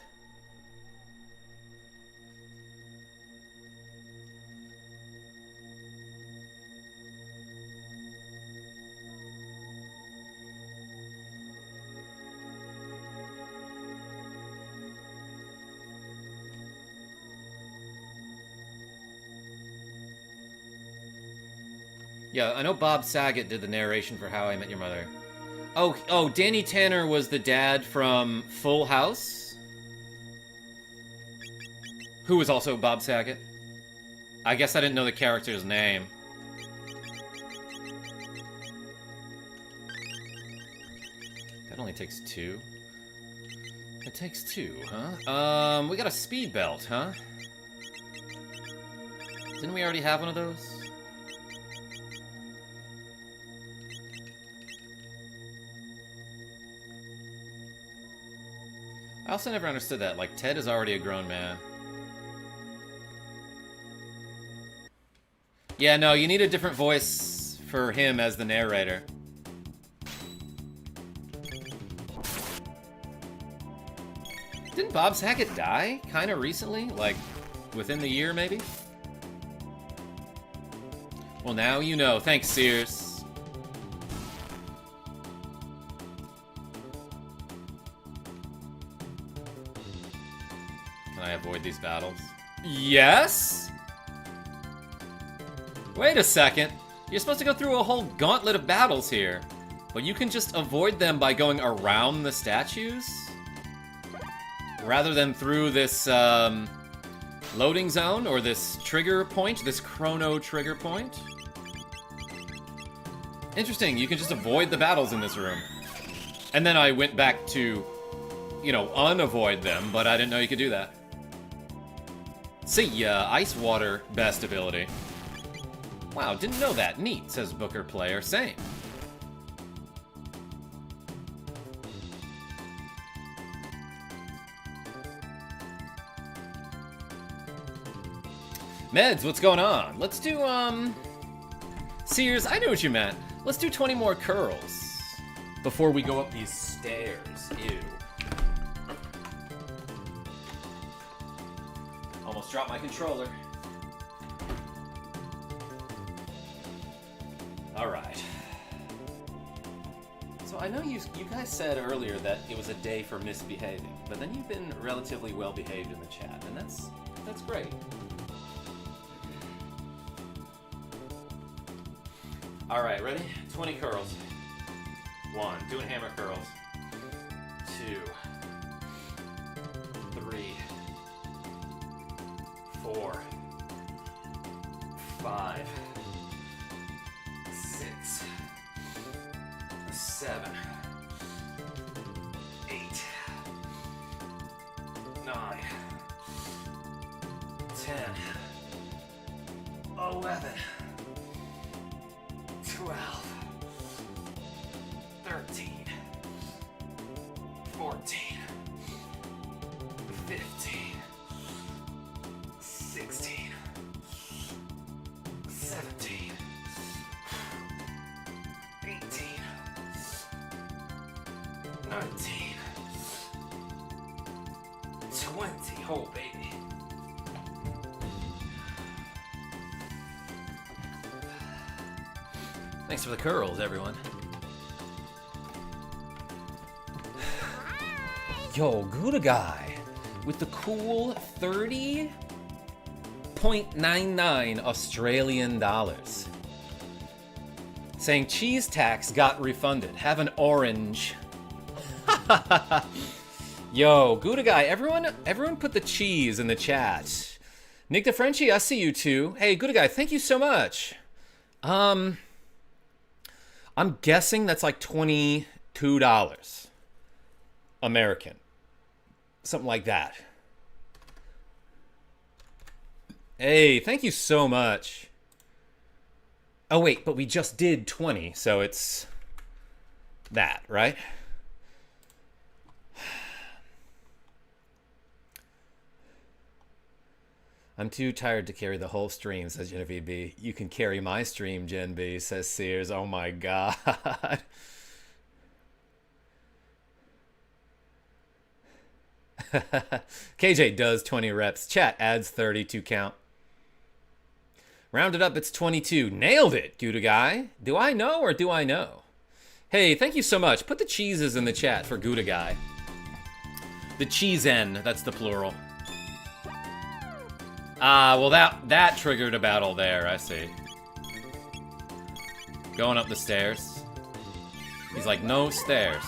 Yeah, I know Bob Saget did the narration for How I Met Your Mother. Oh, Danny Tanner was the dad from Full House? Who was also Bob Saget? I guess I didn't know the character's name. That only takes 2. It takes 2, huh? We got a speed belt, huh? Didn't we already have one of those? I also never understood that. Like, Ted is already a grown man. Yeah, no, you need a different voice for him as the narrator. Didn't Bob Saget die kind of recently? Like, within the year, maybe? Well, now you know. Thanks, Sears. Can I avoid these battles? Yes? Wait a second. You're supposed to go through a whole gauntlet of battles here. But you can just avoid them by going around the statues? Rather than through this, loading zone, or this trigger point, this Chrono Trigger point? Interesting, you can just avoid the battles in this room. And then I went back to, you know, unavoid them, but I didn't know you could do that. See ya, Ice Water, best ability. Wow, didn't know that. Neat, says Booker Player. Same. Meds, what's going on? Let's do, Sears, I knew what you meant. Let's do 20 more curls before we go up these stairs. Ew. Almost dropped my controller. Alright. So I know you guys said earlier that it was a day for misbehaving, but then you've been relatively well behaved in the chat, and that's great. Alright, ready? 20 curls. 1, doing hammer curls. 2, 3, 4, 5, 6, 7, 8, 9, 10, 11, 12, 13, 14, 15, 16, Oh, baby. Thanks for the curls, everyone. Yo, Gouda Guy with the cool 30.99 Australian dollars. Saying cheese tax got refunded. Have an orange. Yo, Gouda Guy, everyone put the cheese in the chat. Nick the Frenchie, I see you too. Hey, Gouda Guy, thank you so much. I'm guessing that's like $22 American. Something like that. Hey, thank you so much. Oh, wait, but we just did 20, so it's that, right? I'm too tired to carry the whole stream, says Genevieve B. You can carry my stream, Gen B, says Sears. Oh, my God. KJ does 20 reps. Chat adds 30 to count. Rounded up, it's 22. Nailed it, Gouda Guy. Do I know or do I know? Hey, thank you so much. Put the cheeses in the chat for Gouda Guy. The cheese-en, that's the plural. Ah, well that triggered a battle there, I see. Going up the stairs. He's like, no stairs.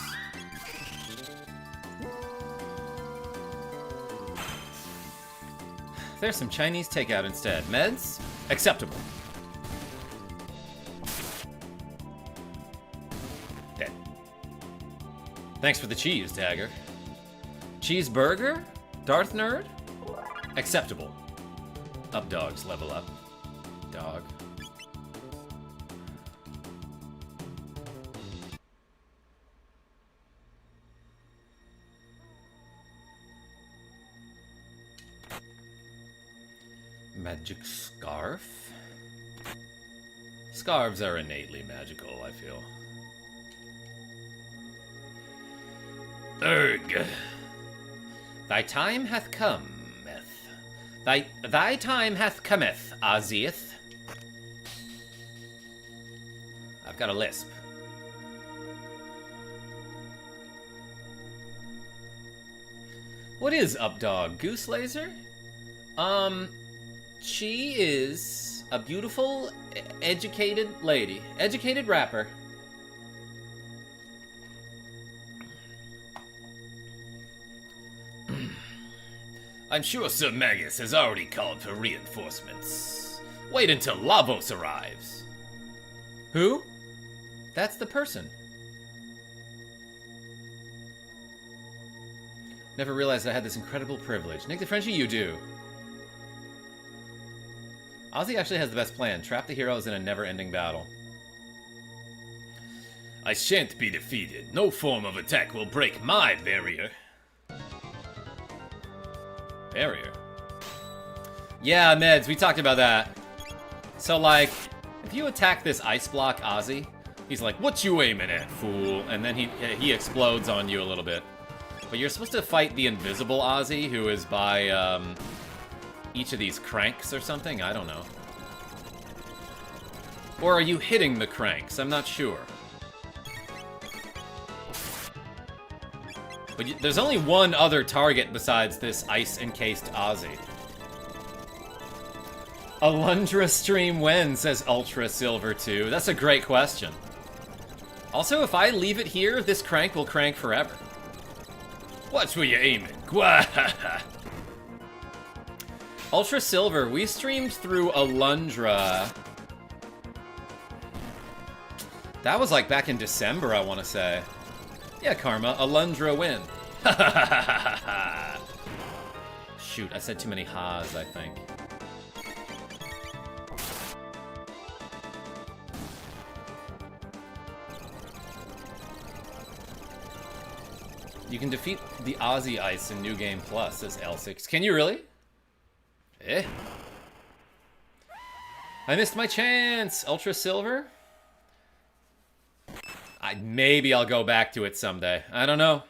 There's some Chinese takeout instead. Meds? Acceptable. Dead. Thanks for the cheese, Dagger. Cheeseburger? Darth Nerd? Acceptable. Up dogs, level up. Dog. Magic scarf? Scarves are innately magical, I feel. Urg. Thy time hath cometh. Thy time hath cometh, Azieth. I've got a lisp. What is up, dog? Goose laser? She is a beautiful, educated lady. Educated rapper. I'm sure Sir Magus has already called for reinforcements. Wait until Lavos arrives. Who? That's the person. Never realized I had this incredible privilege. Nick the Frenchie, you do. Ozzy actually has the best plan. Trap the heroes in a never-ending battle. I shan't be defeated. No form of attack will break my barrier. Barrier? Yeah, Meds, we talked about that. So, like, if you attack this ice block Ozzy, he's like, what you aiming at, fool? And then he explodes on you a little bit. But you're supposed to fight the invisible Ozzy, who is by, each of these cranks or something? I don't know. Or are you hitting the cranks? I'm not sure. But there's only one other target besides this ice-encased Ozzy. Alundra stream when, says Ultra Silver 2. That's a great question. Also, if I leave it here, this crank will crank forever. Watch where you're aiming. Ultra Silver, we streamed through Alundra. That was like back in December, I want to say. Yeah, Karma, Alundra win. Shoot, I said too many ha's, I think. You can defeat the Aussie Ice in New Game Plus, says L6. Can you really? Eh? I missed my chance! Ultra Silver? Maybe I'll go back to it someday. I don't know.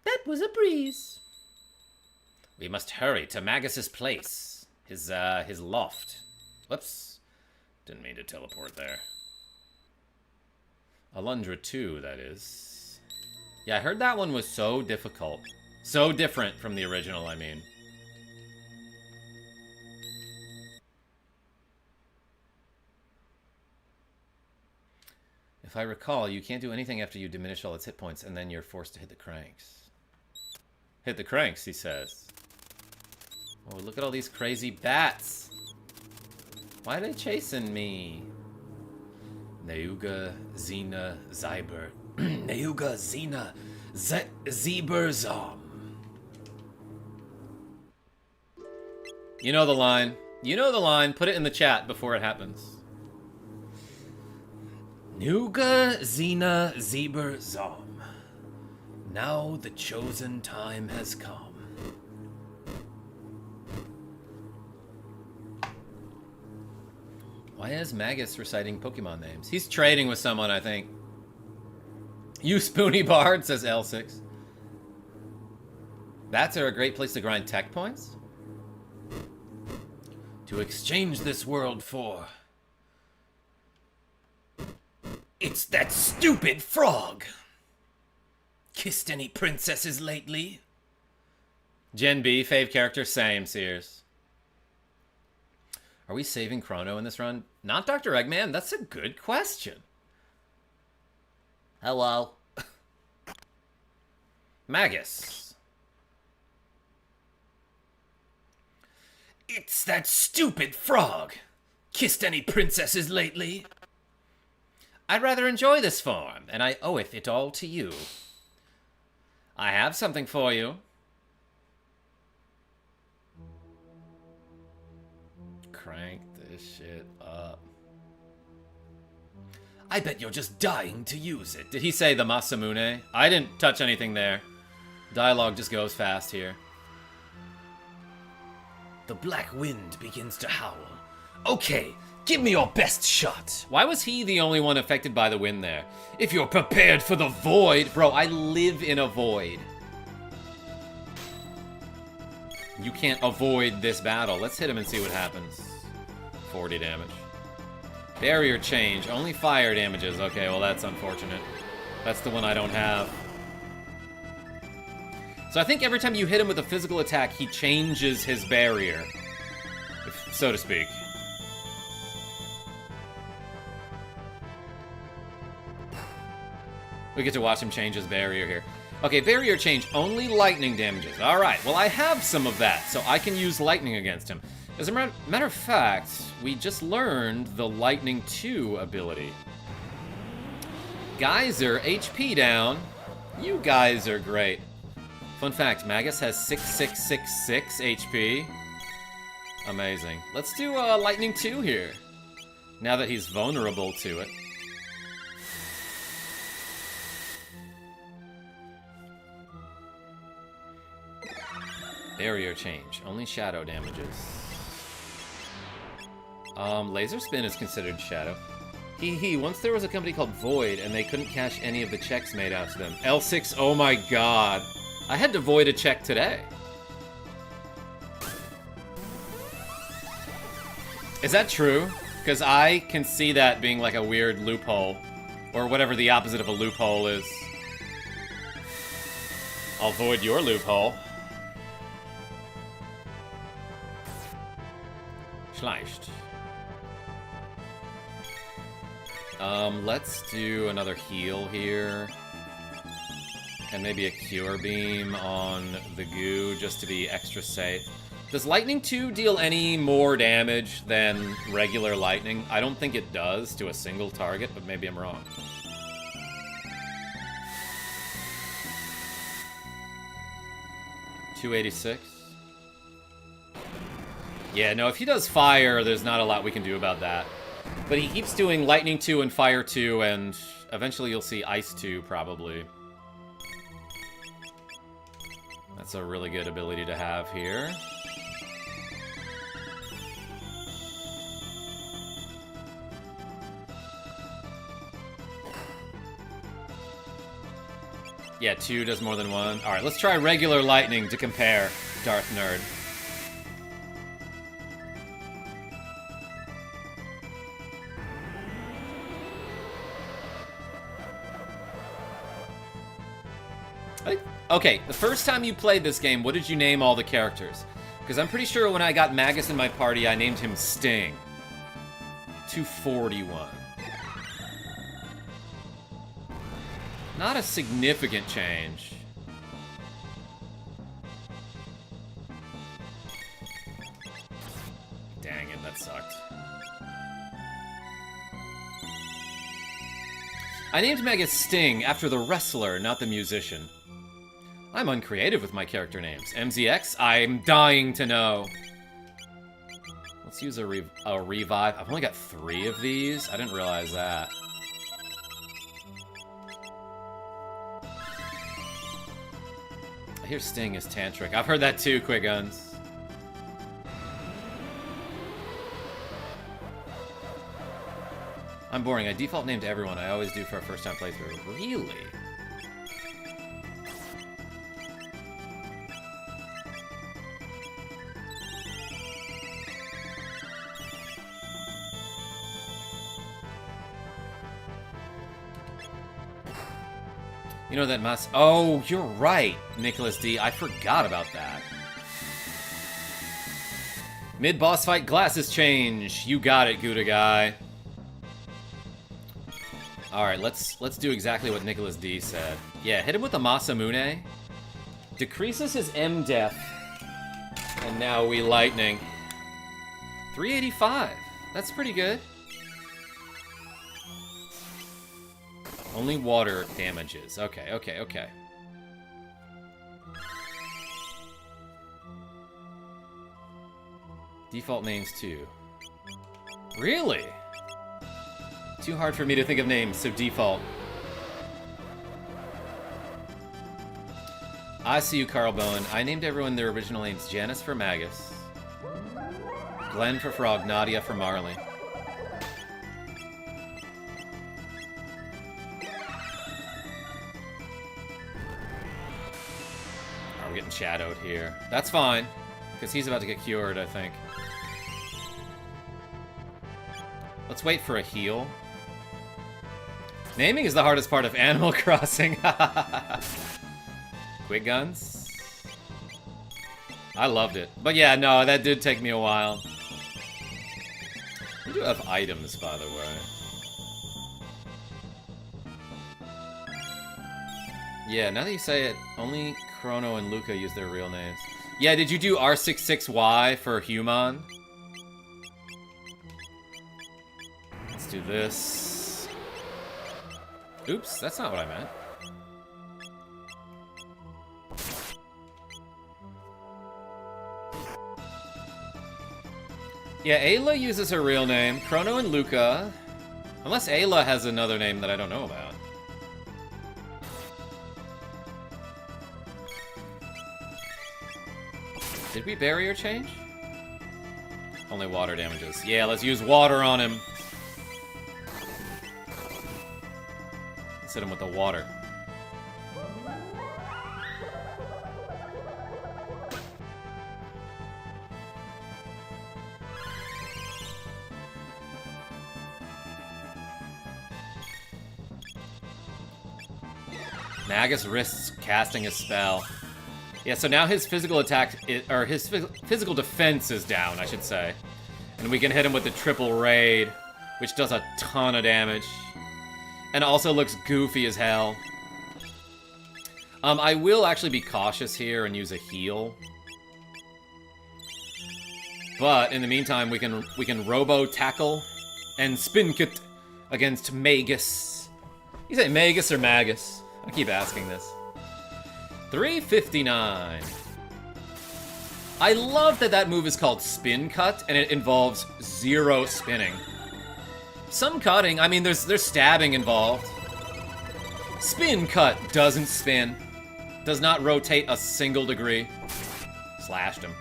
That was a breeze. We must hurry to Magus's place. His loft. Whoops. Didn't mean to teleport there. Alundra 2, that is. Yeah, I heard that one was so difficult. So different from the original, I mean. If I recall, you can't do anything after you diminish all its hit points, and then you're forced to hit the cranks. Hit the cranks, he says. Oh, look at all these crazy bats. Why are they chasing me? Neuga Zina Zyber. Neuga Zina Zeberzom. You know the line. You know the line. Put it in the chat before it happens. Neuga Zina Zeberzom. Now the chosen time has come. Why is Magus reciting Pokemon names? He's trading with someone, I think. You spoony bard, says L6. Bats are a great place to grind tech points. To exchange this world for... It's that stupid frog! Kissed any princesses lately? Gen B, fave character, same, Sears. Are we saving Chrono in this run? Not Dr. Eggman? That's a good question. Hello. Magus. It's that stupid frog. Kissed any princesses lately? I'd rather enjoy this form, and I oweth it all to you. I have something for you. Crank this shit up. I bet you're just dying to use it. Did he say the Masamune? I didn't touch anything there. Dialogue just goes fast here. The black wind begins to howl. Okay, give me your best shot. Why was he the only one affected by the wind there? If you're prepared for the void. Bro, I live in a void. You can't avoid this battle. Let's hit him and see what happens. 40 damage. Barrier change. Only fire damages. Okay, well that's unfortunate. That's the one I don't have. So I think every time you hit him with a physical attack, he changes his barrier. So to speak. We get to watch him change his barrier here. Okay, barrier change, only lightning damages. Alright, well I have some of that, so I can use lightning against him. As a matter of fact, we just learned the Lightning 2 ability. Geyser, HP down. You guys are great. Fun fact, Magus has 6666 HP. Amazing. Let's do Lightning 2 here, now that he's vulnerable to it. Barrier change, only shadow damages. Laser spin is considered shadow. Once there was a company called Void, and they couldn't cash any of the checks made out to them. L6, oh my god. I had to void a check today. Is that true? Because I can see that being like a weird loophole. Or whatever the opposite of a loophole is. I'll void your loophole. Schleicht. Let's do another heal here. And maybe a cure beam on the goo, just to be extra safe. Does Lightning 2 deal any more damage than regular Lightning? I don't think it does to a single target, but maybe I'm wrong. $286. Yeah, no, if he does fire, there's not a lot we can do about that. But he keeps doing Lightning 2 and Fire 2, and eventually you'll see Ice 2, probably. That's a really good ability to have here. Yeah, 2 does more than 1. Alright, let's try regular lightning to compare, Darth Nerd. Okay, the first time you played this game, what did you name all the characters? Because I'm pretty sure when I got Magus in my party, I named him Sting. 241. Not a significant change. Dang it, that sucked. I named Magus Sting after the wrestler, not the musician. I'm uncreative with my character names. MZX, I'm dying to know. Let's use a revive. I've only got 3 of these. I didn't realize that. I hear Sting is tantric. I've heard that too, Quick Guns. I'm boring. I default named everyone. I always do for a first-time playthrough. Really? You know that must... Oh, you're right, Nicholas D. I forgot about that. Mid-boss fight glasses change. You got it, Gouda guy. Alright, let's do exactly what Nicholas D said. Yeah, hit him with the Masamune. Decreases his M-def. And now we lightning. 385. That's pretty good. Only water damages. Okay, okay, okay. Default names too. Really? Too hard for me to think of names, so default. I see you, Carl Bowen. I named everyone their original names. Janice for Magus. Glenn for Frog. Nadia for Marley. We're getting shadowed here. That's fine, because he's about to get cured, I think. Let's wait for a heal. Naming is the hardest part of Animal Crossing. Quick Guns. I loved it. But yeah, no, that did take me a while. We do have items, by the way. Yeah, now that you say it, only Chrono and Luca use their real names. Yeah, did you do R66Y for Human? Let's do this. Oops, that's not what I meant. Yeah, Ayla uses her real name. Chrono and Luca. Unless Ayla has another name that I don't know about. Did we barrier change? Only water damages. Yeah, let's use water on him. Let's hit him with the water. Magus risks casting a spell. Yeah, so now his physical attack, or his physical defense is down, I should say. And we can hit him with the triple raid, which does a ton of damage. And also looks goofy as hell. I will actually be cautious here and use a heal. But in the meantime, we can robo tackle and spin kit against Magus. You say Magus or Magus? I keep asking this. 359. I love that that move is called Spin Cut, and it involves 0 spinning. Some cutting, I mean, there's stabbing involved. Spin Cut doesn't spin. Does not rotate a single degree. Slashed him.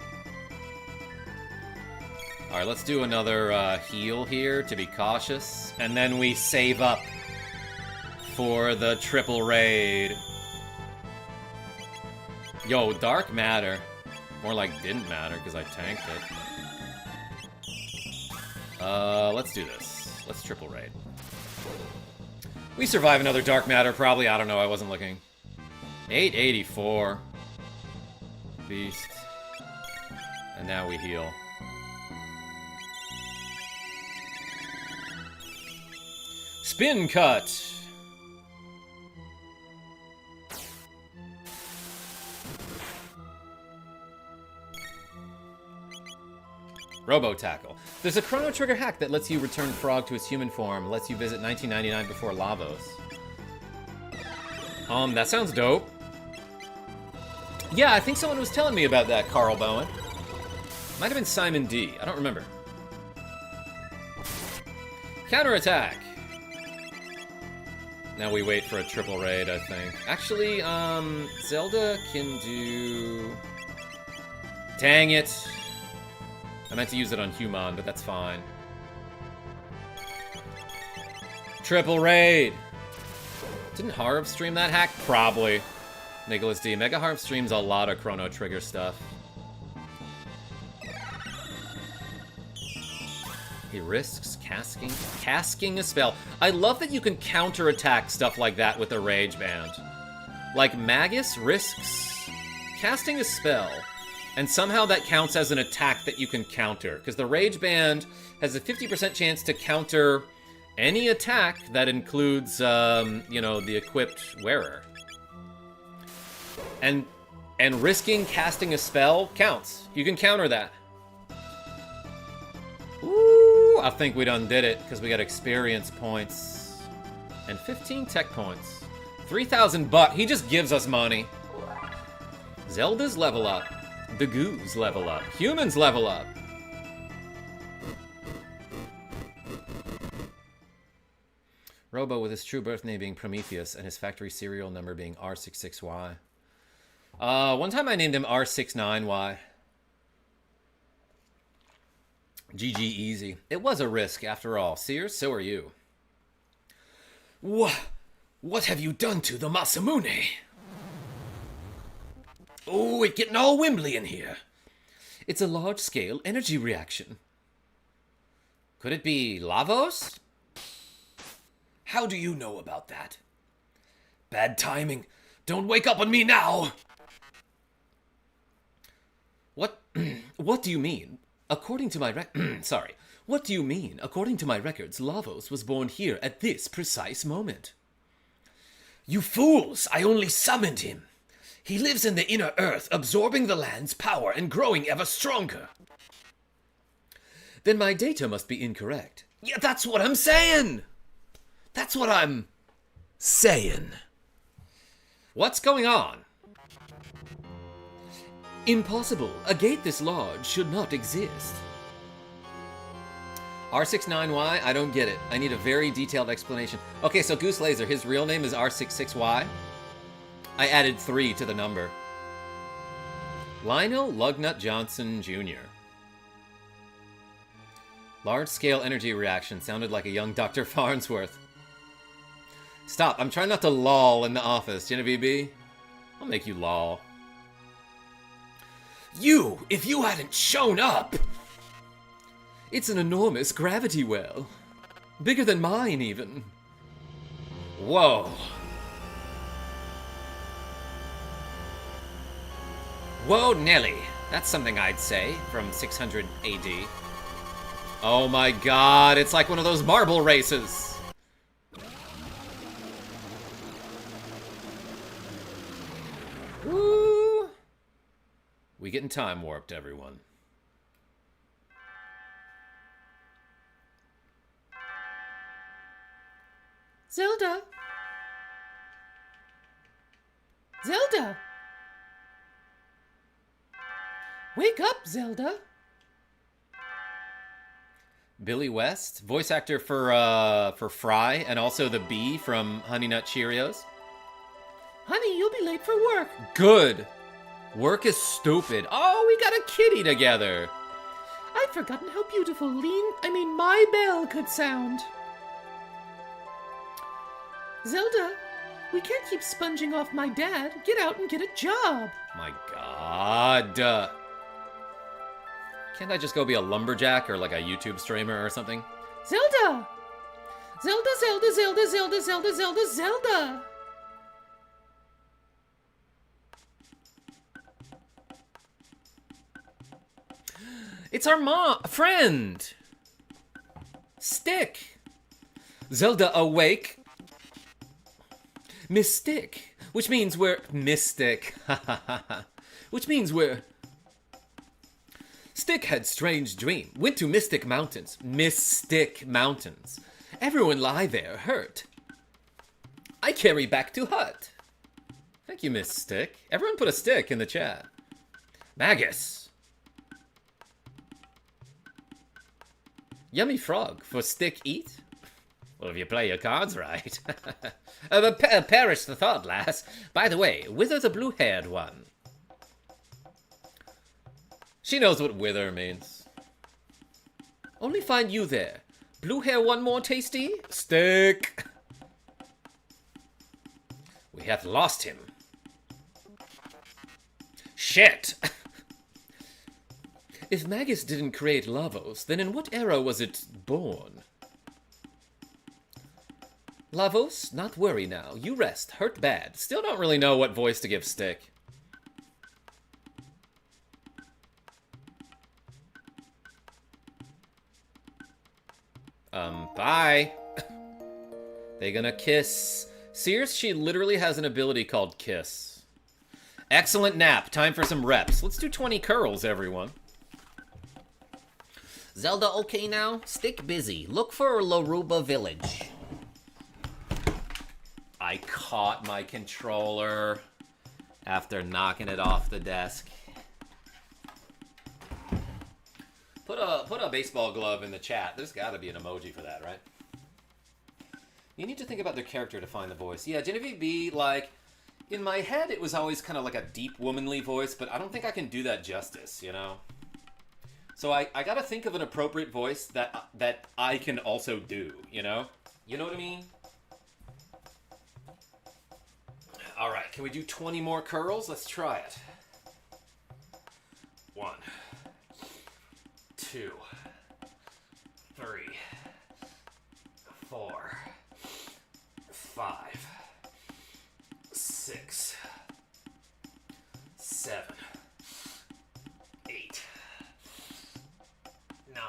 Alright, let's do another heal here to be cautious. And then we save up for the triple raid. Yo, dark matter. More like didn't matter because I tanked it. Let's do this. Let's triple raid. We survive another dark matter, probably. I don't know, I wasn't looking. 884. Beast. And now we heal. Spin cut! Robo Tackle. There's a Chrono Trigger hack that lets you return Frog to its human form, lets you visit 1999 before Lavos. That sounds dope. Yeah, I think someone was telling me about that, Carl Bowen. Might have been Simon D. I don't remember. Counterattack. Now we wait for a triple raid, I think. Actually, Zelda can do... Dang it. I meant to use it on Human, but that's fine. Triple raid! Didn't Harv stream that hack? Probably. Nicholas D. Mega Harv streams a lot of Chrono Trigger stuff. He risks casting a spell. I love that you can counterattack stuff like that with a Rage Band. Like, Magus risks casting a spell, and somehow that counts as an attack that you can counter, because the Rage Band has a 50% chance to counter any attack that includes, you know, the equipped wearer. And risking casting a spell counts. You can counter that. Ooh, I think we done did it, because we got experience points. And 15 tech points. 3,000 bucks. He just gives us money. Zelda's level up. The Goos level up. Humans level up. Robo with his true birth name being Prometheus and his factory serial number being R66Y. One time I named him R69Y. GG easy. It was a risk after all. Sears, so are you. What have you done to the Masamune? Oh, it's getting all wimbly in here. It's a large-scale energy reaction. Could it be Lavos? How do you know about that? Bad timing. Don't wake up on me now! What do you mean? According to my sorry. What do you mean? According to my records, Lavos was born here at this precise moment. You fools! I only summoned him. He lives in the inner earth, absorbing the land's power and growing ever stronger. Then my data must be incorrect. Yeah, that's what I'm saying! That's what I'm saying. What's going on? Impossible. A gate this large should not exist. R69Y? I don't get it. I need a very detailed explanation. Okay, so Goose Laser, his real name is R66Y. I added 3 to the number. Lionel Lugnut Johnson Jr. Large-scale energy reaction sounded like a young Dr. Farnsworth. Stop, I'm trying not to loll in the office, Genevieve. I'll make you loll. If you hadn't shown up! It's an enormous gravity well. Bigger than mine, even. Whoa. Whoa, Nelly. That's something I'd say from 600 AD. Oh my god, it's like one of those marble races. Woo! We getting time warped, everyone. Zelda! Zelda! Wake up, Zelda! Billy West, voice actor for Fry, and also the bee from Honey Nut Cheerios. Honey, you'll be late for work. Good. Work is stupid. Oh, we got a kitty together. I'd forgotten how beautiful my bell could sound. Zelda, We can't keep sponging off my dad. Get out and get a job. My God. Can't I just go be a lumberjack or like a YouTube streamer or something? Zelda! Zelda, Zelda, Zelda, Zelda, Zelda, Zelda, Zelda! It's our friend! Stick! Zelda awake. Mystic. Which means we're... Mystic. Which means we're... Stick had strange dream. Went to Mystic Mountains. Mystic Mountains. Everyone lie there, hurt. I carry back to hut. Thank you, Miss Stick. Everyone put a stick in the chat. Magus. Yummy frog for stick eat? Well, if you play your cards right. Perish the thought, lass. By the way, wither the blue-haired one. She knows what wither means. Only find you there. Blue hair one more tasty? Stick. We have lost him. Shit. If Magus didn't create Lavos, then in what era was it born? Lavos, not worry now. You rest. Hurt bad. Still don't really know what voice to give Stick. Bye. They gonna kiss. Sears, she literally has an ability called Kiss. Excellent nap. Time for some reps. Let's do 20 curls, everyone. Zelda okay now? Stick busy. Look for Laruba Village. I caught my controller after knocking it off the desk. Put a baseball glove in the chat. There's got to be an emoji for that, right? You need to think about their character to find the voice. Yeah, Genevieve B, like, in my head, it was always kind of like a deep womanly voice, but I don't think I can do that justice, you know? So I got to think of an appropriate voice that I can also do, you know? You know what I mean? All right, can we do 20 more curls? Let's try it. 1, 2, 3, 4, 5, 6, 7, 8, 9,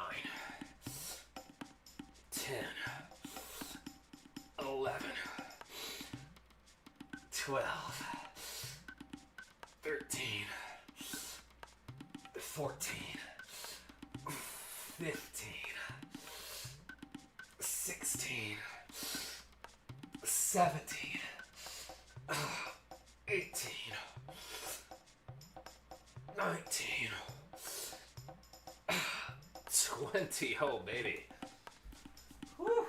10, 11, 12, 13, 14, 15, 16, 17, 18, 19, 20. Oh, baby. Whew.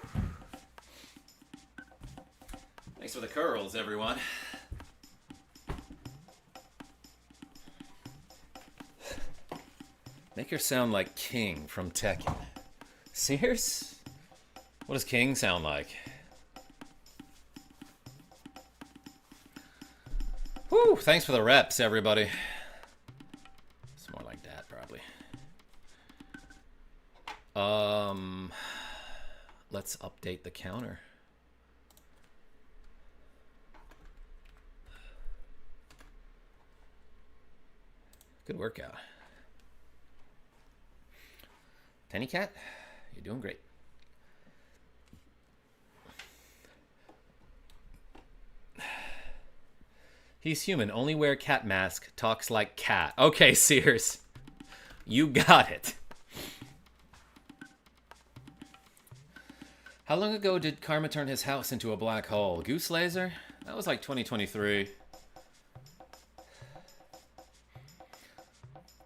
Thanks for the curls, everyone. Make her sound like King from Tekken. Sears? What does King sound like? Whew, thanks for the reps, everybody. It's more like that, probably. Let's update the counter. Good workout. Penny Cat, you're doing great. He's human, only wear cat mask, talks like cat. Okay, Sears. You got it. How long ago did Karma turn his house into a black hole? Goose laser? That was like 2023.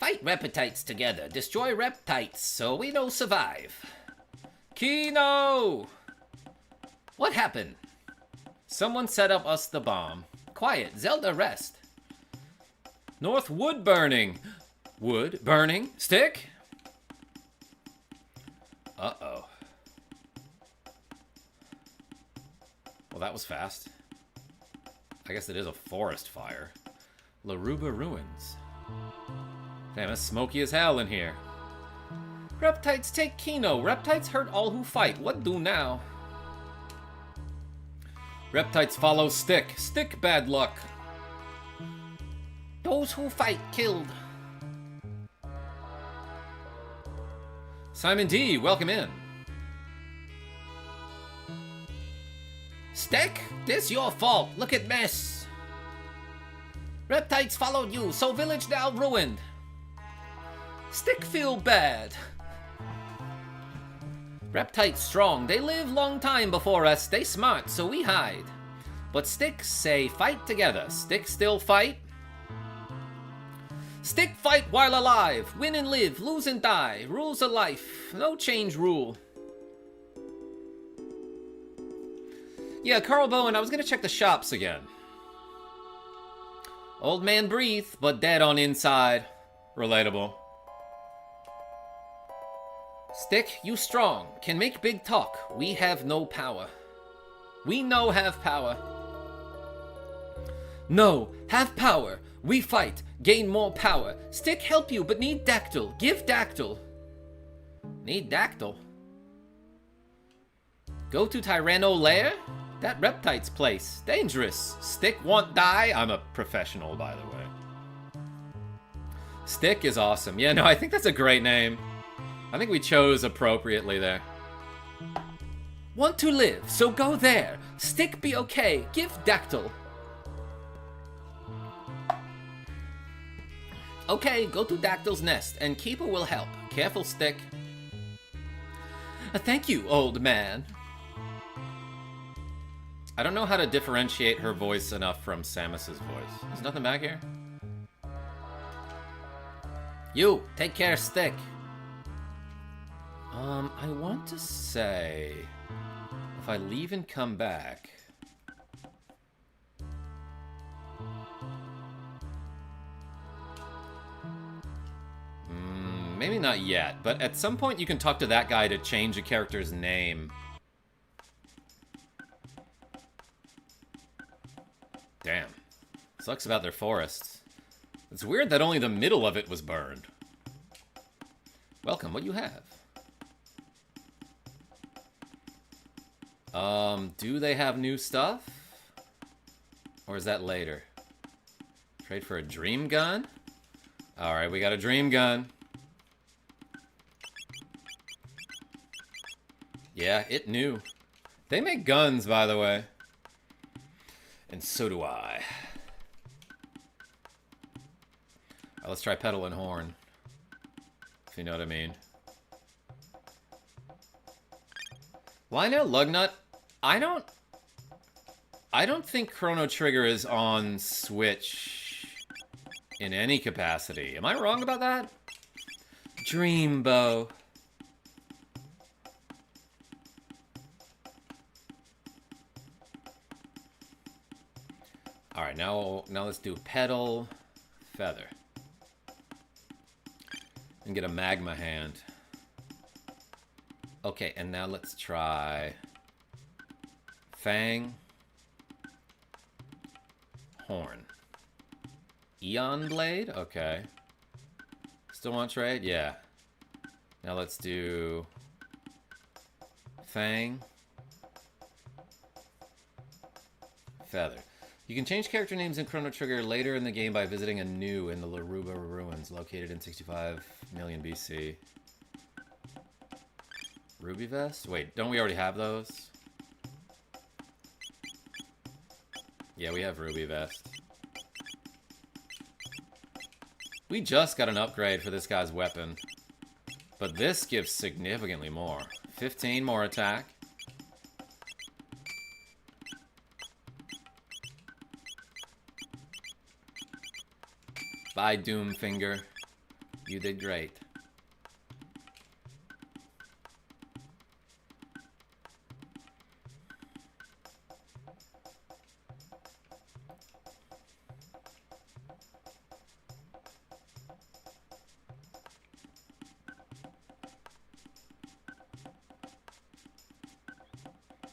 Fight reptites together. Destroy reptites so we don't survive. Kino! What happened? Someone set up us the bomb. Quiet. Zelda rest. North wood burning. Wood burning. Stick? Uh-oh. Well, that was fast. I guess it is a forest fire. Laruba Ruins. Damn, it's smoky as hell in here. Reptites take Kino. Reptites hurt all who fight. What do now? Reptites follow Stick. Stick bad luck. Those who fight killed. Simon D, welcome in. Stick, this your fault. Look at mess. Reptites followed you, so village now ruined. Stick feel bad. Reptites strong, they live long time before us, they smart, so we hide. But Sticks say fight together. Stick still fight? Stick fight while alive, win and live, lose and die, rules of life, no change rule. Yeah, Carl Bowen, I was gonna check the shops again. Old man breathe, but dead on inside. Relatable. Stick, you strong, can make big talk, we have no power. We no have power. No, have power, we fight, gain more power. Stick help you, but need dactyl, give dactyl. Need dactyl? Go to Tyranno Lair? That reptite's place. Dangerous. Stick won't die. I'm a professional, by the way. Stick is awesome. Yeah, no, I think that's a great name. I think we chose appropriately there. Want to live, so go there. Stick be okay, give dactyl. Okay, go to Dactyl's nest, and Keeper will help. Careful, Stick. Thank you, old man. I don't know how to differentiate her voice enough from Samus's voice. There's nothing back here? You, take care, Stick. I want to say... if I leave and come back... maybe not yet, but at some point you can talk to that guy to change a character's name. Damn. Sucks about their forests. It's weird that only the middle of it was burned. Welcome, what you have? Do they have new stuff? Or is that later? Trade for a dream gun? Alright, we got a dream gun. Yeah, it knew. They make guns, by the way. And so do I. Alright, let's try pedal and horn. If you know what I mean. Why now, Lugnut? I don't think Chrono Trigger is on Switch in any capacity. Am I wrong about that? Dreambow. Alright, now let's do pedal, feather. And get a magma hand. Okay, and now let's try Fang, horn. Eon blade? Okay. Still want trade? Yeah. Now let's do Fang, feather. You can change character names in Chrono Trigger later in the game by visiting a new in the Laruba Ruins, located in 65 million BC. Ruby Vest? Wait, don't we already have those? Yeah, we have Ruby Vest. We just got an upgrade for this guy's weapon. But this gives significantly more. 15 more attack. Bye, Doomfinger. You did great.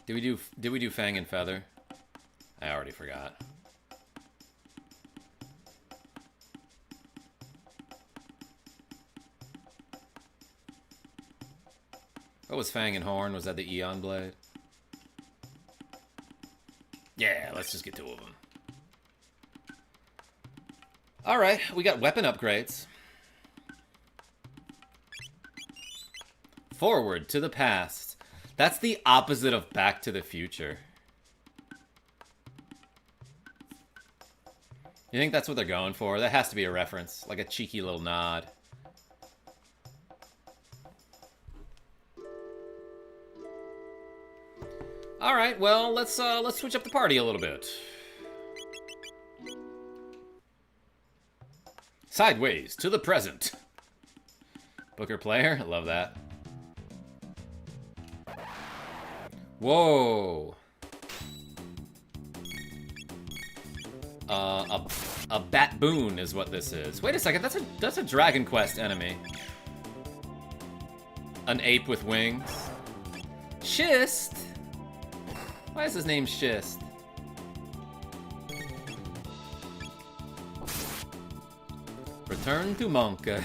Did we do Fang and Feather? I already forgot. What was Fang and Horn? Was that the Eon Blade? Yeah, let's just get 2 of them. Alright, we got weapon upgrades. Forward to the past. That's the opposite of Back to the Future. You think that's what they're going for? That has to be a reference, like a cheeky little nod. All right, well, let's switch up the party a little bit. Sideways to the present. Booker player, I love that. Whoa. A Batboon is what this is. Wait a second, that's a Dragon Quest enemy. An ape with wings. Schist. Why is his name Schist? Return to Monka.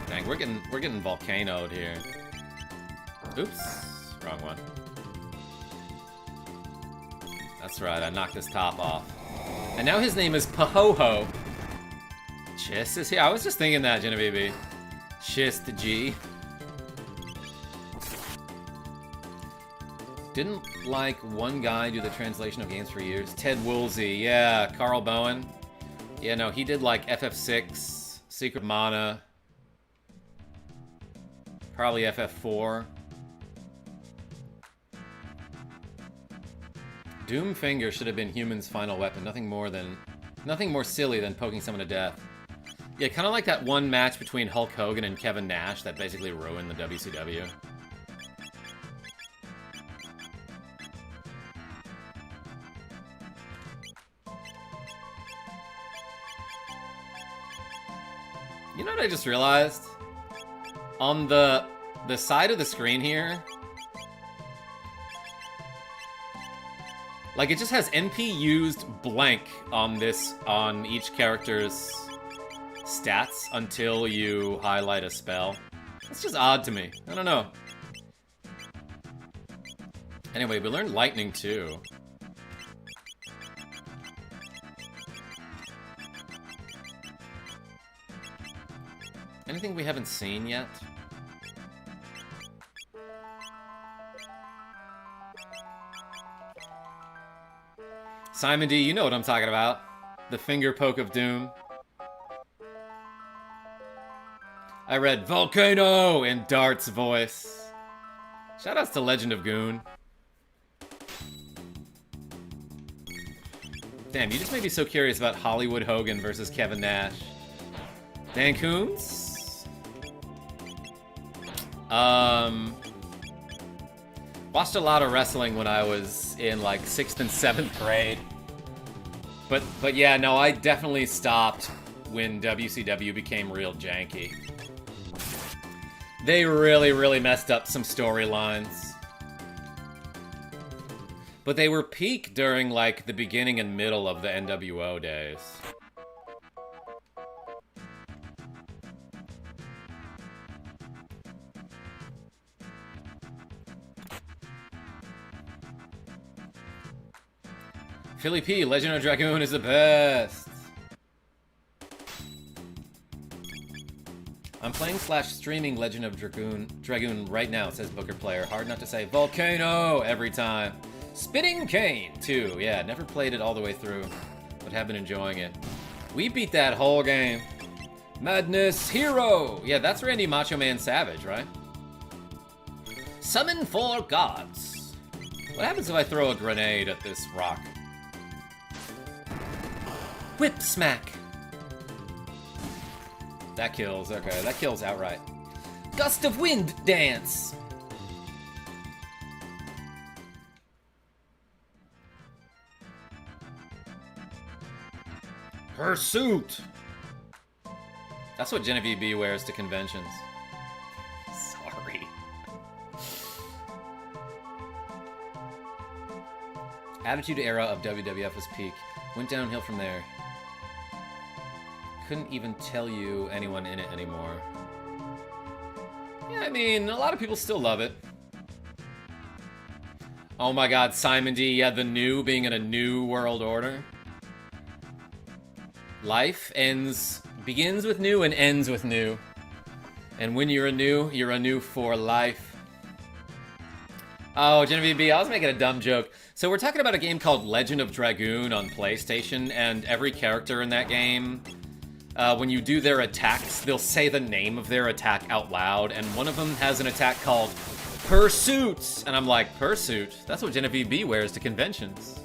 Dang, we're getting volcanoed here. Oops, wrong one. That's right, I knocked his top off. And now his name is Pahoho. Schist is here. I was just thinking that, Genevieve. Schist G. Didn't like one guy do the translation of games for years? Ted Woolsey, yeah. Carl Bowen. Yeah, no, he did like FF6, Secret Mana. Probably FF4. Doomfinger should have been Human's final weapon. Nothing more silly than poking someone to death. Yeah, kind of like that one match between Hulk Hogan and Kevin Nash that basically ruined the WCW. You know what I just realized? On the side of the screen here, like it just has NP used blank on each character's stats until you highlight a spell. It's just odd to me. I don't know. Anyway, we learned lightning too. Anything we haven't seen yet? Simon D, you know what I'm talking about. The finger poke of doom. I read Volcano in Dart's voice. Shoutouts to Legend of Goon. Damn, you just made me so curious about Hollywood Hogan versus Kevin Nash. Dan Coons? Watched a lot of wrestling when I was in like 6th and 7th grade. But yeah, no, I definitely stopped when WCW became real janky. They really messed up some storylines. But they were peak during like the beginning and middle of the NWO days. Philly P, Legend of Dragoon is the best. I'm playing / streaming Legend of Dragoon right now, says Booker Player. Hard not to say Volcano every time. Spitting Cane, too. Yeah, never played it all the way through, but have been enjoying it. We beat that whole game. Madness Hero. Yeah, that's Randy Macho Man Savage, right? Summon 4 gods. What happens if I throw a grenade at this rock? Whip smack. That kills. Okay, that kills outright. Gust of wind dance. Pursuit. That's what Genevieve B wears to conventions. Sorry. Attitude Era of WWF was peak. Went downhill from there. Couldn't even tell you anyone in it anymore. Yeah, I mean, a lot of people still love it. Oh my god, Simon D, yeah, the new being in a new world order. Life begins with new and ends with new. And when you're a new for life. Oh, Genevieve B, I was making a dumb joke. So we're talking about a game called Legend of Dragoon on PlayStation, and every character in that game, when you do their attacks, they'll say the name of their attack out loud, and one of them has an attack called Pursuits! And I'm like, Pursuit? That's what Genevieve B wears to conventions.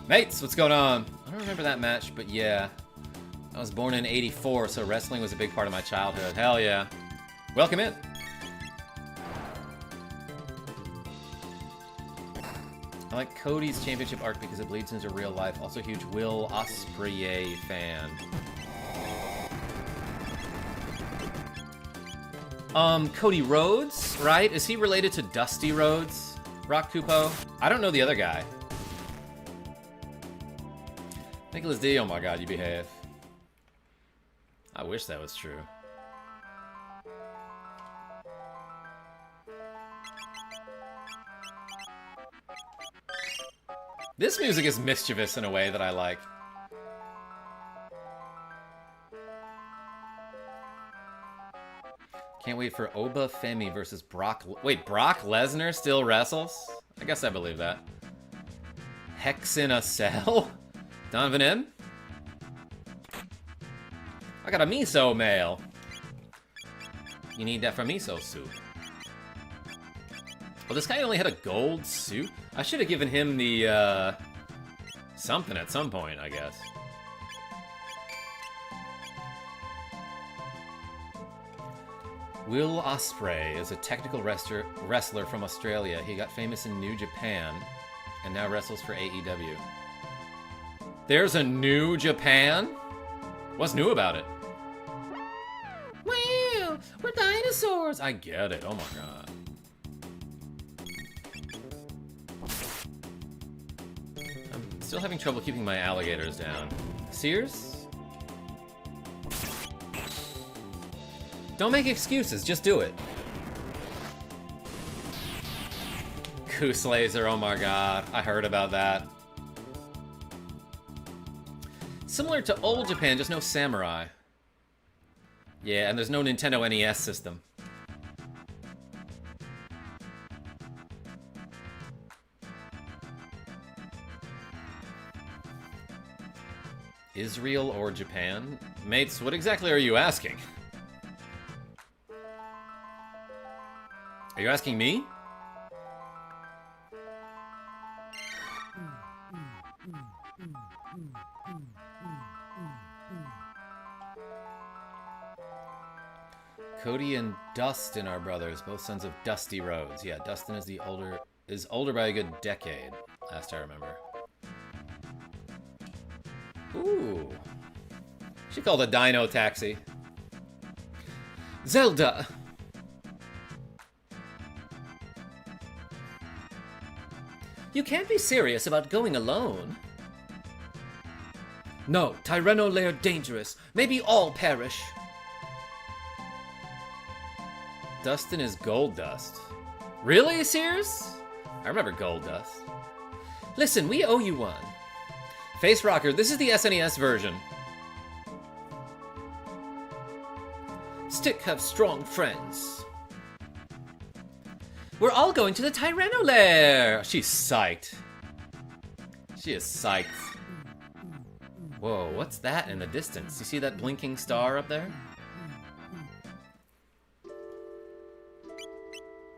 Mates, what's going on? I don't remember that match, but yeah. I was born in '84, so wrestling was a big part of my childhood. Hell yeah. Welcome in. I like Cody's championship arc because it bleeds into real life. Also a huge Will Ospreay fan. Cody Rhodes, right? Is he related to Dusty Rhodes? Rock Kupo? I don't know the other guy. Nicholas D, oh my god, you behave. I wish that was true. This music is mischievous in a way that I like. Can't wait for Oba Femi versus Brock... Wait, Brock Lesnar still wrestles? I guess I believe that. Hex in a Cell? Donovan M? I got a miso mail. You need that for miso soup. Well, this guy only had a gold suit? I should have given him the, something at some point, I guess. Will Ospreay is a technical wrestler from Australia. He got famous in New Japan and now wrestles for AEW. There's a New Japan? What's new about it? Wow, we're dinosaurs! I get it, oh my god. I'm still having trouble keeping my alligators down. Sears? Don't make excuses, just do it. Goose Laser, oh my god, I heard about that. Similar to old Japan, just no samurai. Yeah, and there's no Nintendo NES system. Israel or Japan? Mates, what exactly are you asking? Are you asking me? Cody and Dustin are brothers, both sons of Dusty Rhodes. Yeah, Dustin is older by a good decade, last I remember. Ooh. She called a dino taxi. Zelda! You can't be serious about going alone. No, Tyranno-lair dangerous. Maybe all perish. Dustin is Gold Dust. Really, Sears? I remember Gold Dust. Listen, we owe you one. Face Rocker, this is the SNES version. Stick have strong friends. We're all going to the Tyranno-lair! She's psyched. She is psyched. Whoa, what's that in the distance? You see that blinking star up there?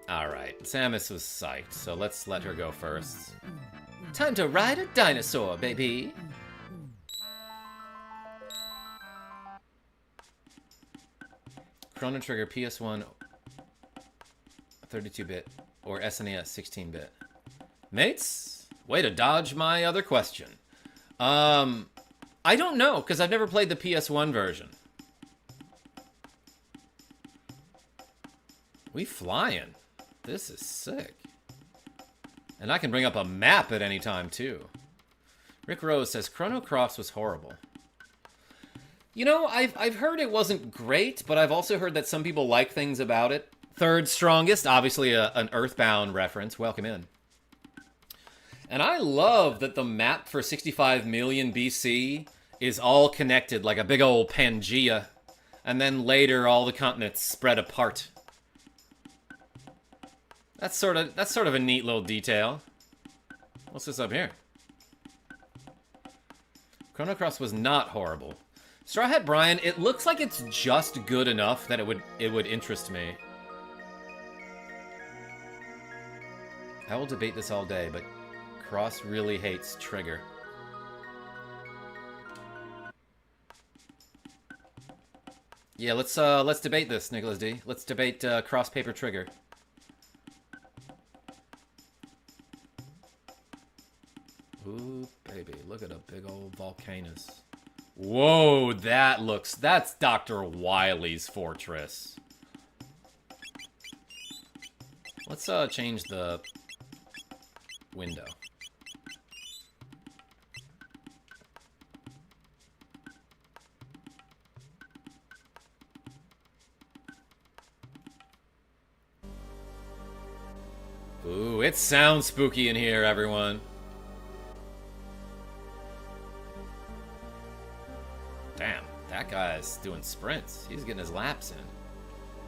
Alright, Samus was psyched, so let's let her go first. Time to ride a dinosaur, baby! Chrono Trigger, PS1, 32-bit, or SNES, 16-bit. Mates, way to dodge my other question. I don't know, because I've never played the PS1 version. We flying. This is sick. And I can bring up a map at any time, too. Rick Rose says, Chrono Cross was horrible. You know, I've heard it wasn't great, but I've also heard that some people like things about it. Third strongest, obviously an Earthbound reference. Welcome in. And I love that the map for 65 million BC is all connected like a big old Pangea. And then later all the continents spread apart. That's sort of a neat little detail. What's this up here? Chrono Cross was not horrible. Straw Hat Brian, it looks like it's just good enough that it would interest me. I will debate this all day, but Cross really hates Trigger. Yeah, let's debate this, Nicholas D. Let's debate Cross Paper Trigger. Ooh, baby, look at a big old volcanoes. Whoa, that's Dr. Wily's fortress. Let's change the window. Ooh, it sounds spooky in here, everyone. Damn, that guy's doing sprints. He's getting his laps in.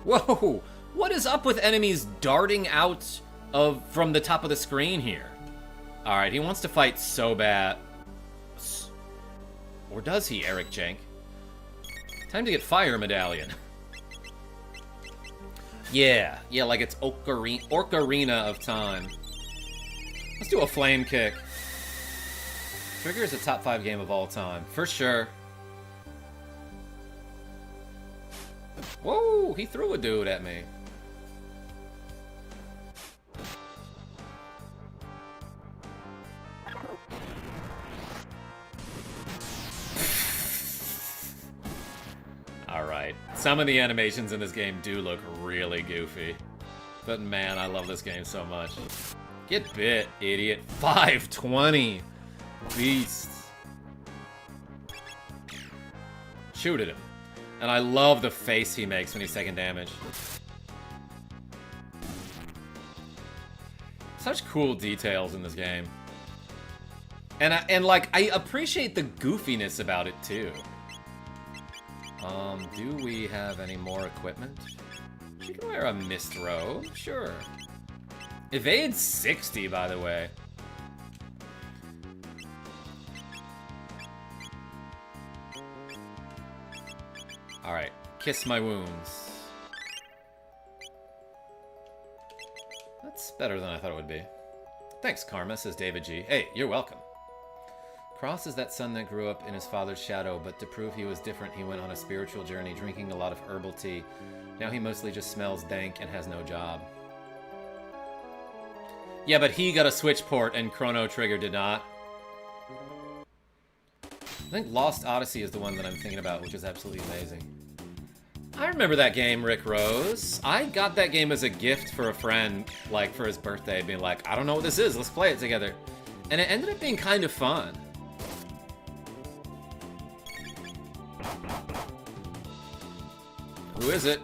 Whoa! What is up with enemies darting out from the top of the screen here? Alright, he wants to fight so bad. Or does he, Eric Jank? Time to get Fire Medallion. Yeah, like it's Ocarina of Time. Let's do a Flame Kick. Trigger is a top 5 game of all time, for sure. Whoa, he threw a dude at me. Alright, some of the animations in this game do look really goofy. But man, I love this game so much. Get bit, idiot. 520! Beast. Shoot at him. And I love the face he makes when he's taking damage. Such cool details in this game. And like, I appreciate the goofiness about it, too. Do we have any more equipment? She can wear a mist robe, sure. Evade 60, by the way. Alright, kiss my wounds. That's better than I thought it would be. Thanks, Karma, says David G. Hey, you're welcome. Cross is that son that grew up in his father's shadow, but to prove he was different, he went on a spiritual journey, drinking a lot of herbal tea. Now he mostly just smells dank and has no job. Yeah, but he got a Switch port and Chrono Trigger did not. I think Lost Odyssey is the one that I'm thinking about, which is absolutely amazing. I remember that game, Rick Rose. I got that game as a gift for a friend, like, for his birthday, being like, I don't know what this is, let's play it together. And it ended up being kind of fun. Who is it?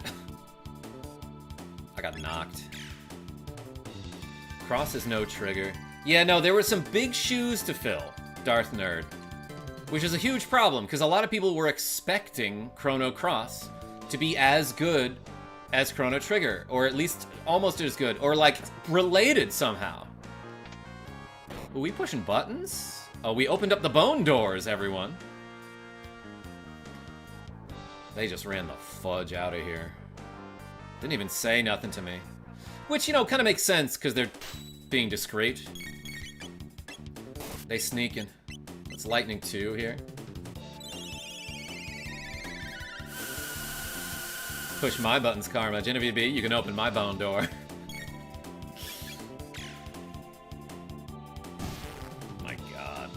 I got knocked. Cross is no Trigger. Yeah, no, there were some big shoes to fill, Darth Nerd. Which is a huge problem, because a lot of people were expecting Chrono Cross to be as good as Chrono Trigger, or at least almost as good, or like related somehow. Are we pushing buttons? Oh, we opened up the bone doors, everyone. They just ran the fudge out of here. Didn't even say nothing to me. Which, you know, kind of makes sense, because they're being discreet. They sneaking. It's Lightning 2 here. Push my buttons, Karma. Genevieve B, you can open my bone door. My god.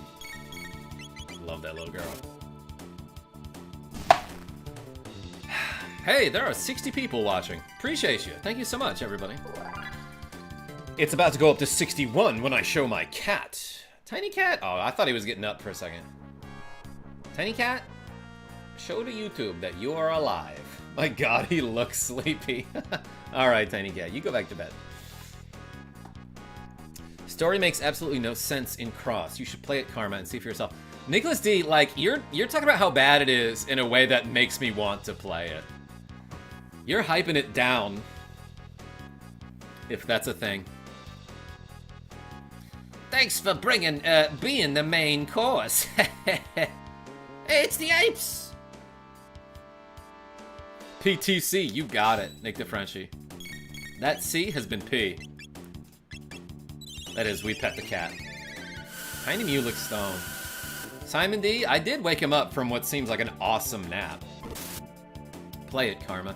Love that little girl. Hey, there are 60 people watching. Appreciate you. Thank you so much, everybody. It's about to go up to 61 when I show my cat. Tiny cat? Oh, I thought he was getting up for a second. Tiny cat? Show to YouTube that you are alive. My god, he looks sleepy. Alright, Tiny Cat, you go back to bed. Story makes absolutely no sense in Cross. You should play it, Karma, and see for yourself. Nicholas D, like, you're talking about how bad it is in a way that makes me want to play it. You're hyping it down. If that's a thing. Thanks for being the main course. Hey, it's the apes. PTC, you got it, Nick DeFrenchie. That C has been P. That is, we pet the cat. Tiny Mew looks stoned. Simon D, I did wake him up from what seems like an awesome nap. Play it, Karma.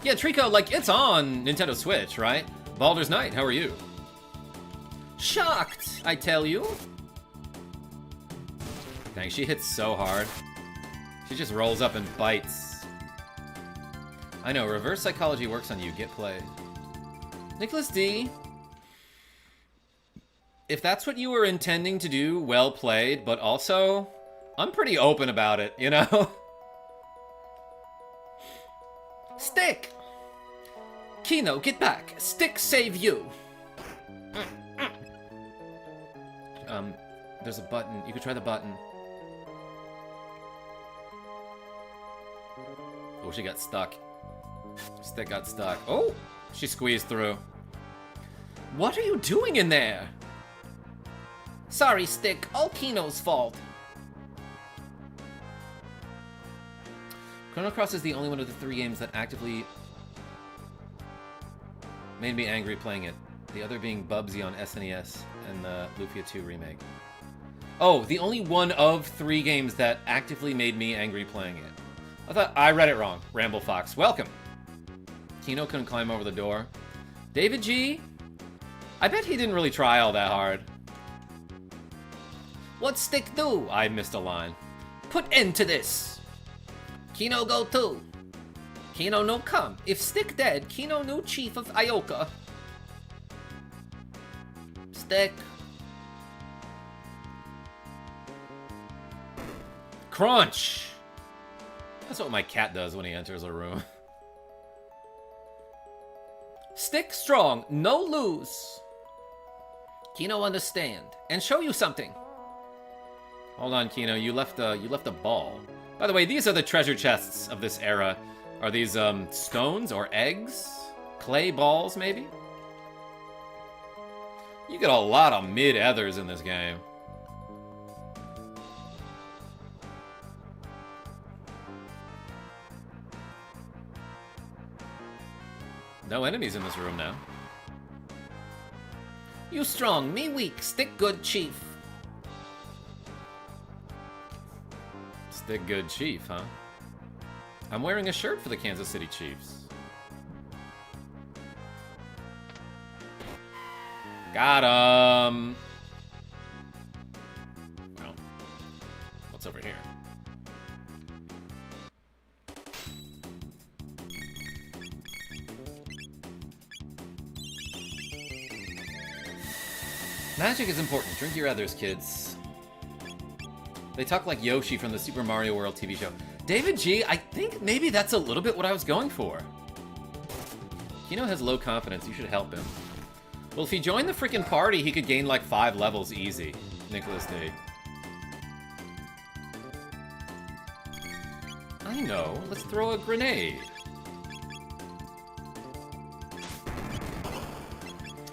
Yeah, Trico, like, it's on Nintendo Switch, right? Baldur's Night, how are you? Shocked, I tell you. Dang, she hits so hard. She just rolls up and bites. I know, reverse psychology works on you. Get played. Nicholas D. If that's what you were intending to do, well played, but also, I'm pretty open about it, you know? Stick! Kino, get back. Stick save you. There's a button. You could try the button. Oh, she got stuck. Stick got stuck. Oh! She squeezed through. What are you doing in there? Sorry, Stick. All Kino's fault. Chrono Cross is the only one of the 3 games that actively made me angry playing it. The other being Bubsy on SNES and the Lufia 2 remake. Oh, the only one of 3 games that actively made me angry playing it. I thought I read it wrong. Ramble Fox, welcome. Kino couldn't climb over the door. David G? I bet he didn't really try all that hard. What Stick do? I missed a line. Put end to this. Kino go too. Kino no come. If Stick dead, Kino new chief of Ioka. Stick. Crunch! That's what my cat does when he enters a room. Stick strong, no lose. Kino understand, and show you something. Hold on, Kino, you left a ball. By the way, these are the treasure chests of this era. Are these stones or eggs? Clay balls, maybe? You get a lot of mid-ethers in this game. No enemies in this room now. You strong, me weak. Stick good, chief. Stick good, chief, huh? I'm wearing a shirt for the Kansas City Chiefs. Got him. Well, what's over here? Magic is important. Drink your others, kids. They talk like Yoshi from the Super Mario World TV show. David G, I think maybe that's a little bit what I was going for. Kino has low confidence. You should help him. Well, if he joined the freaking party, he could gain like 5 levels easy. Nicholas D. I know. Let's throw a grenade.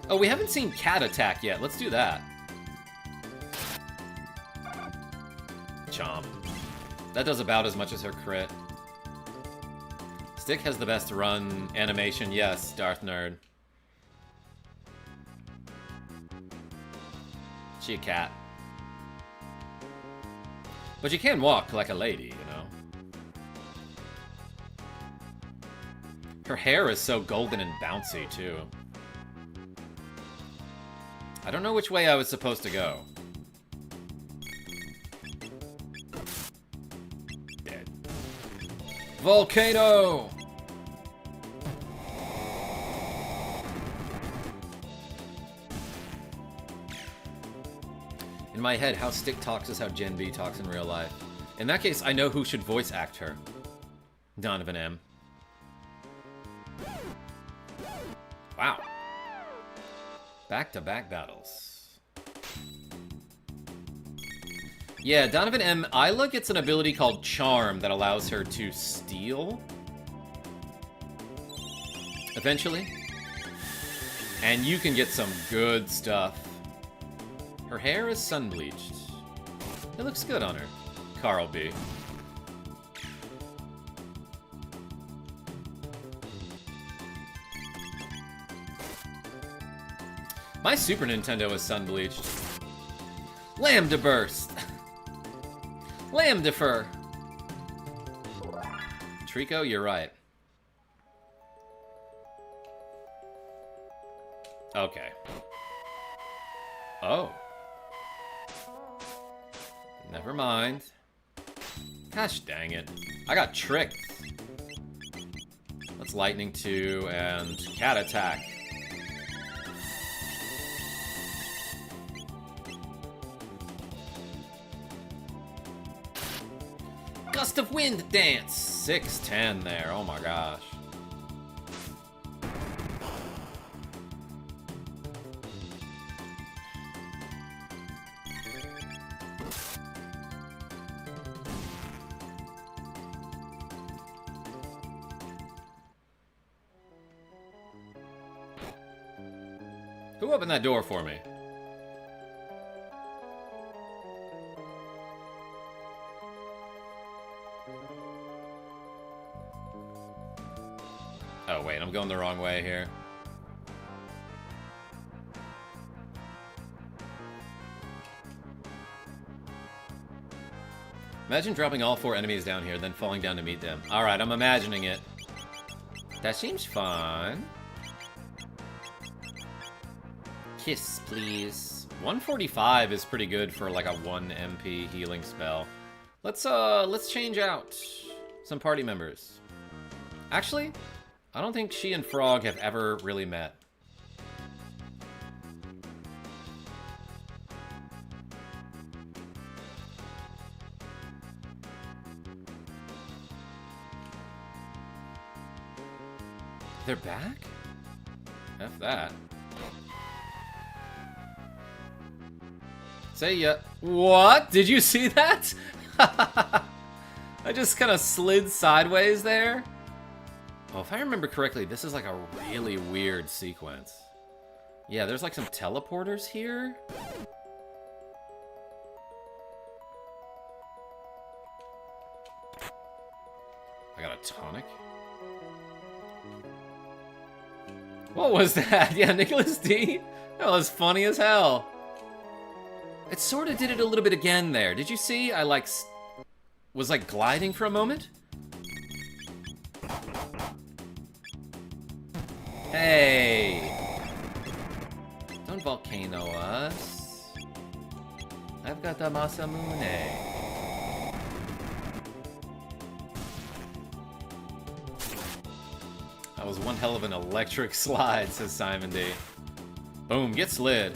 Oh, we haven't seen Cat attack yet. Let's do that. Chomp. That does about as much as her crit. Stick has the best run animation. Yes, Darth Nerd. She a cat. But you can walk like a lady, you know. Her hair is so golden and bouncy, too. I don't know which way I was supposed to go. Dead. Volcano! In my head, how Stick talks is how Gen B talks in real life. In that case, I know who should voice act her. Donovan M. Wow. Back-to-back battles. Yeah, Donovan M. Isla gets an ability called Charm that allows her to steal. Eventually. And you can get some good stuff. Her hair is sun-bleached. It looks good on her. Carl B. My Super Nintendo is sun-bleached. Lambda Burst! Lambda Fur! Trico, you're right. Okay. Oh. Never mind. Gosh dang it. I got tricked. Let's Lightning 2 and Cat Attack. Gust of Wind Dance! 610 there, oh my gosh. Who opened that door for me? Oh wait, I'm going the wrong way here. Imagine dropping all 4 enemies down here, then falling down to meet them. Alright, I'm imagining it. That seems fun. Kiss, please. 145 is pretty good for like a 1 MP healing spell. Let's change out some party members. Actually, I don't think she and Frog have ever really met. They're back? F that. Say ya. What? Did you see that? I just kind of slid sideways there. Oh, if I remember correctly, this is like a really weird sequence. Yeah, there's like some teleporters here. I got a tonic. What was that? Yeah, Nicholas D? That was funny as hell. It sort of did it a little bit again there. Did you see? I like was like gliding for a moment. Hey! Don't volcano us. I've got the Masamune. That was one hell of an electric slide, says Simon D. Boom, get slid.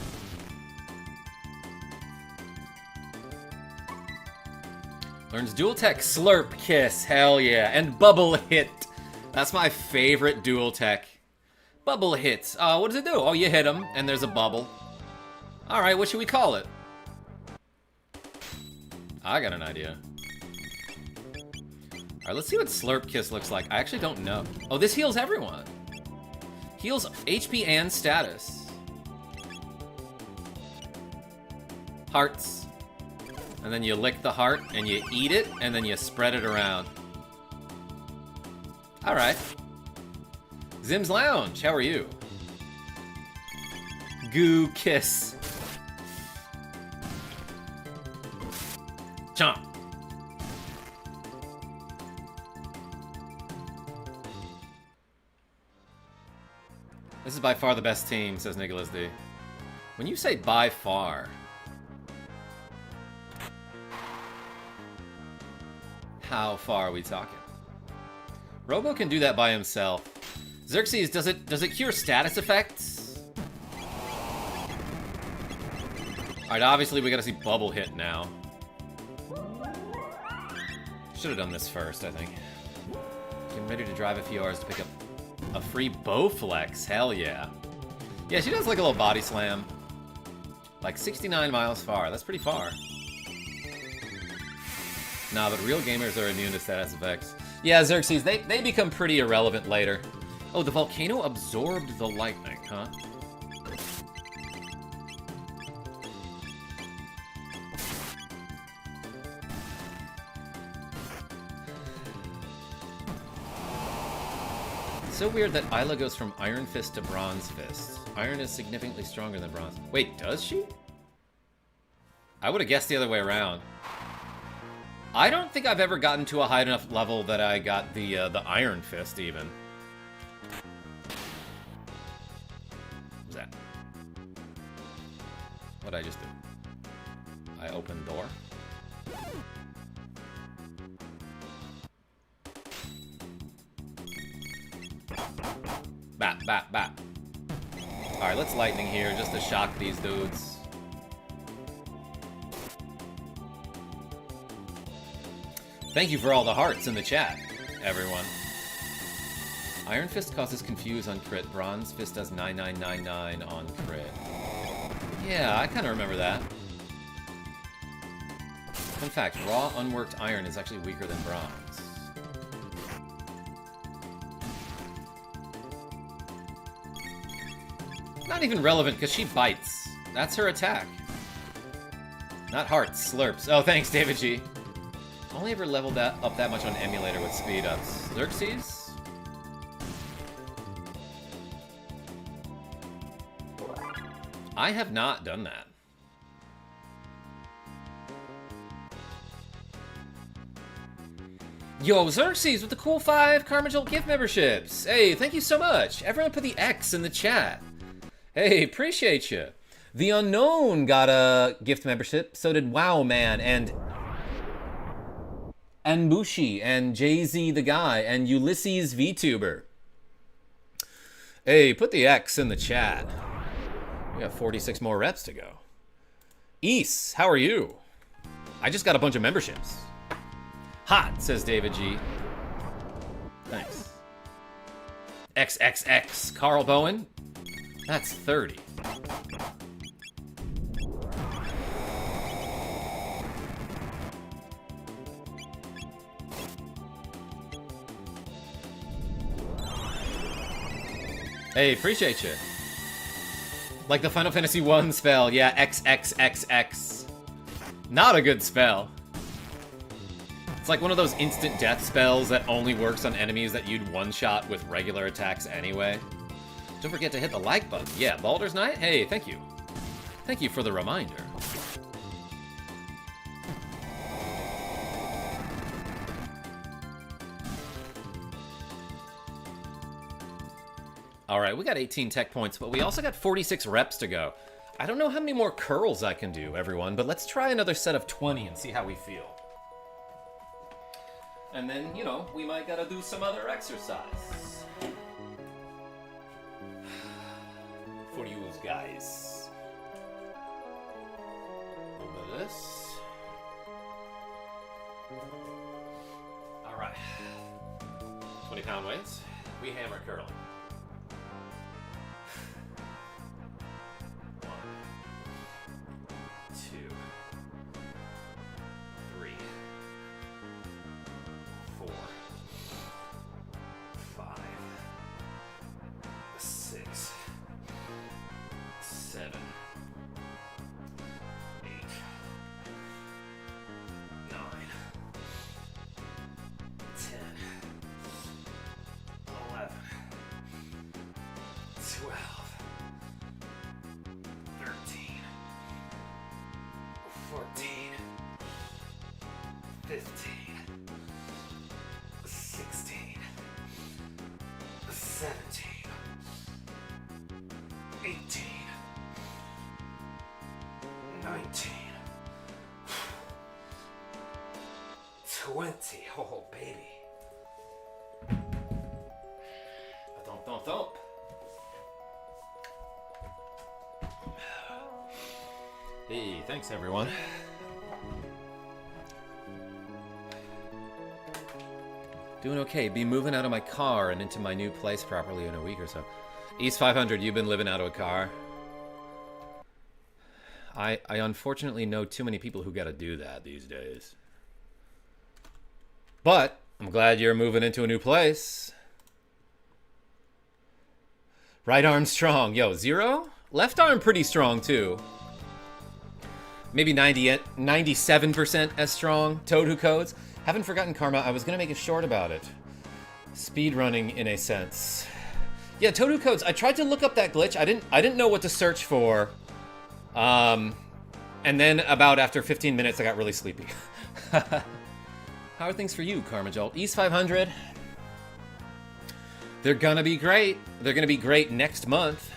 Learns dual tech, Slurp Kiss, hell yeah, and Bubble Hit. That's my favorite dual tech. Bubble Hits. What does it do? Oh, you hit him, and there's a bubble. Alright, what should we call it? I got an idea. Alright, let's see what Slurp Kiss looks like. I actually don't know. Oh, this heals everyone. Heals HP and status. Hearts. And then you lick the heart, and you eat it, and then you spread it around. Alright. Zim's Lounge, how are you? Goo Kiss. Chomp. This is by far the best team, says Nicholas D. When you say by far... how far are we talking? Robo can do that by himself. Xerxes, does it cure status effects? Alright, obviously we gotta see Bubble Hit now. Should have done this first, I think. Getting ready to drive a few hours to pick up a free bow flex. Hell yeah. Yeah, she does like a little body slam. Like 69 miles far. That's pretty far. Nah, but real gamers are immune to status effects. Yeah, Xerxes, they become pretty irrelevant later. Oh, the volcano absorbed the lightning, huh? So weird that Isla goes from Iron Fist to Bronze Fist. Iron is significantly stronger than Bronze. Wait, does she? I would have guessed the other way around. I don't think I've ever gotten to a high enough level that I got the Iron Fist, even. What's that? What'd I just do? I opened door? Bap, bap, bap. Alright, let's lightning here just to shock these dudes. Thank you for all the hearts in the chat, everyone. Iron Fist causes confuse on crit. Bronze Fist does 9999 on crit. Yeah, I kind of remember that. Fun fact, raw unworked iron is actually weaker than bronze. Not even relevant, because she bites. That's her attack. Not hearts, slurps. Oh, thanks, David G. Only ever leveled that up that much on emulator with speed ups. Xerxes? I have not done that. Yo, Xerxes with the cool 5 KarmaJolt gift memberships. Hey, thank you so much. Everyone put the X in the chat. Hey, appreciate you. The Unknown got a gift membership. So did Wow Man and Bushi and Jay-Z the Guy and Ulysses VTuber. Hey, put the X in the chat. We got 46 more reps to go. East, how are you? I just got a bunch of memberships. Hot, says David G. Thanks. XXX, Carl Bowen. That's 30. Hey, appreciate you. Like the Final Fantasy 1 spell, yeah, XXXX. Not a good spell. It's like one of those instant death spells that only works on enemies that you'd one-shot with regular attacks anyway. Don't forget to hit the like button. Yeah, Baldur's Night? Hey, thank you. Thank you for the reminder. Alright, we got 18 tech points, but we also got 46 reps to go. I don't know how many more curls I can do, everyone, but let's try another set of 20 and see how we feel. And then, you know, we might gotta do some other exercise. For you guys. A little bit of this. Alright. 20-pound weights. We hammer curling. 1, 2, 3, 4, 5, 6, 7, 8, 9, 10, 11, 12, 13, 14, 15, 16, 17, 18, 19, 20. Oh, baby. Thump. Hey, thanks everyone. Doing okay. Be moving out of my car and into my new place properly in a week or so. East 500, you've been living out of a car. I unfortunately know too many people who gotta do that these days. But I'm glad you're moving into a new place. Right arm strong. Yo, 0? Left arm pretty strong too. Maybe 97% as strong. Toad Who Codes. Haven't forgotten, Karma. I was gonna make a short about it. Speed running in a sense. Yeah, Toad Who Codes. I tried to look up that glitch. I didn't know what to search for. And then about after 15 minutes, I got really sleepy. How are things for you, KarmaJolt? East 500. They're gonna be great. They're gonna be great next month.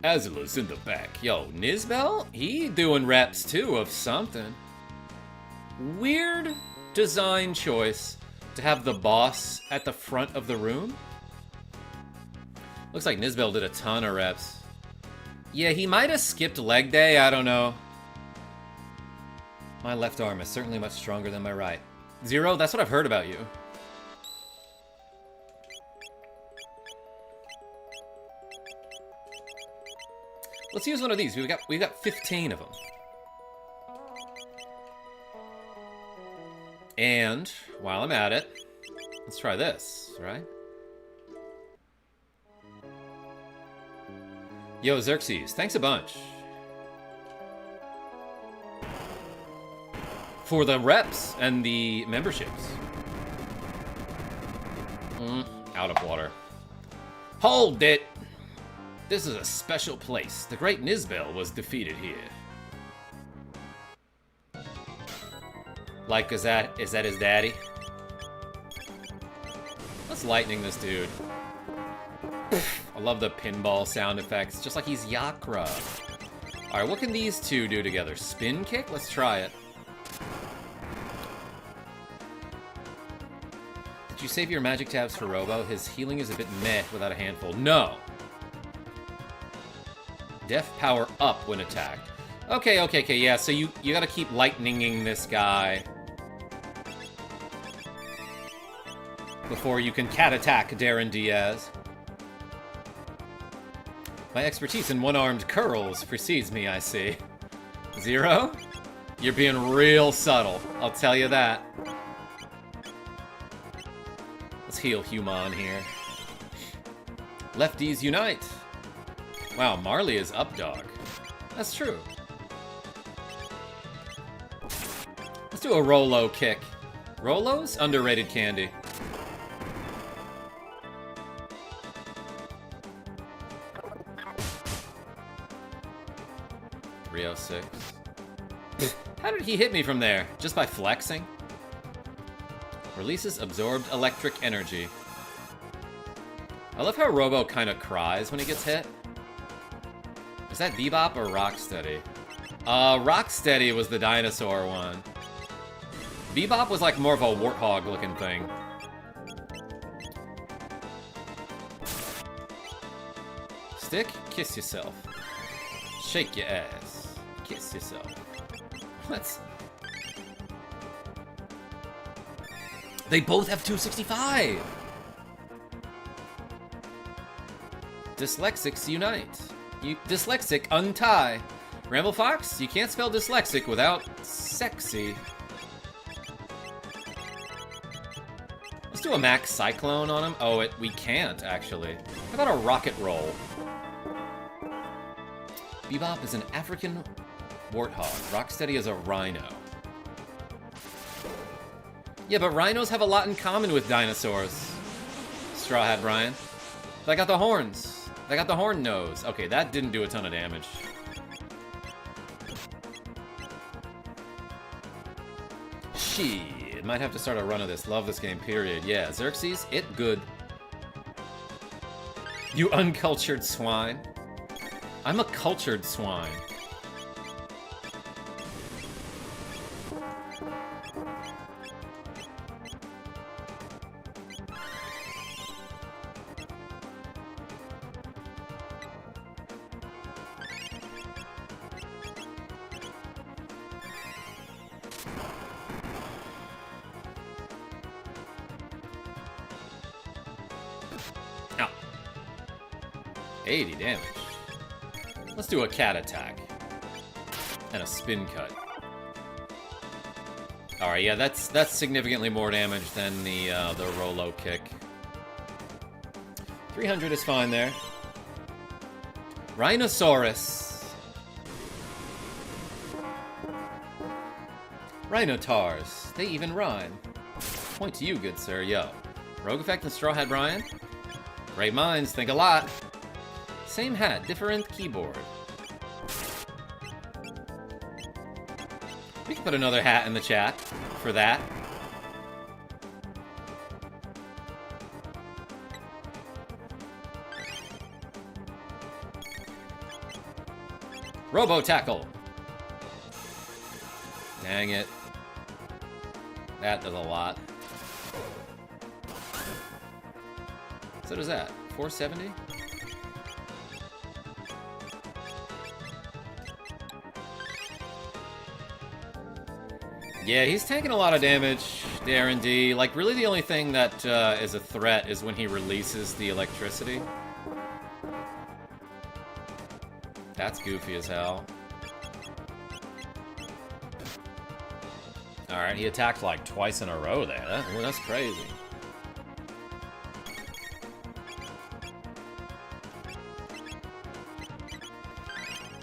Azula's in the back. Yo, Nizbel? He doing reps too of something. Weird design choice to have the boss at the front of the room. Looks like Nizbel did a ton of reps. Yeah, he might have skipped leg day, I don't know. My left arm is certainly much stronger than my right. 0, that's what I've heard about you. Let's use one of these. We've got 15 of them. And while I'm at it, let's try this, right? Yo, Xerxes, thanks a bunch for the reps and the memberships. Out of water. Hold it! This is a special place. The great Nizbel was defeated here. Like, is that his daddy? Let's lightning this dude. I love the pinball sound effects, just like he's Yakra. Alright, what can these two do together? Spin kick? Let's try it. Did you save your magic tabs for Robo? His healing is a bit meh without a handful. No! Def power up when attacked. Okay, yeah, so you gotta keep lightninging this guy before you can cat attack Darren Diaz. My expertise in one-armed curls precedes me, I see. 0? You're being real subtle, I'll tell you that. Let's heal Human here. Lefties unite! Wow, Marley is up dog. That's true. Let's do a Rolo kick. Rolo's underrated candy. .306. How did he hit me from there? Just by flexing? Releases absorbed electric energy. I love how Robo kind of cries when he gets hit. Is that Bebop or Rocksteady? Rocksteady was the dinosaur one. Bebop was like more of a warthog looking thing. Stick, kiss yourself. Shake your ass. Kiss yourself. Let's... They both have 265! Dyslexics unite. Dyslexic untie. Ramble Fox, you can't spell dyslexic without sexy. Let's do a max cyclone on him. Oh, we can't, actually. How about a rocket roll? Bebop is an African warthog. Rocksteady is a rhino. Yeah, but rhinos have a lot in common with dinosaurs. Straw Hat Brian. They got the horns. They got the horn nose. Okay, that didn't do a ton of damage. Shit, might have to start a run of this. Love this game, period. Yeah, Xerxes, it good. You uncultured swine. I'm a cultured swine. 80 damage. Let's do a cat attack. And a spin cut. Alright, yeah, that's significantly more damage than the Rolo kick. 300 is fine there. Rhinosaurus. Rhinotars. They even rhyme. Point to you, good sir. Yo. Rogue Effect and Straw Hat Brian. Great minds think a lot. Same hat, different keyboard. We can put another hat in the chat for that. Robo Tackle. Dang it. That does a lot. So does that. 470? Yeah, he's taking a lot of damage, Darren D. Like, really the only thing that is a threat is when he releases the electricity. That's goofy as hell. Alright, he attacked like twice in a row there. That's crazy.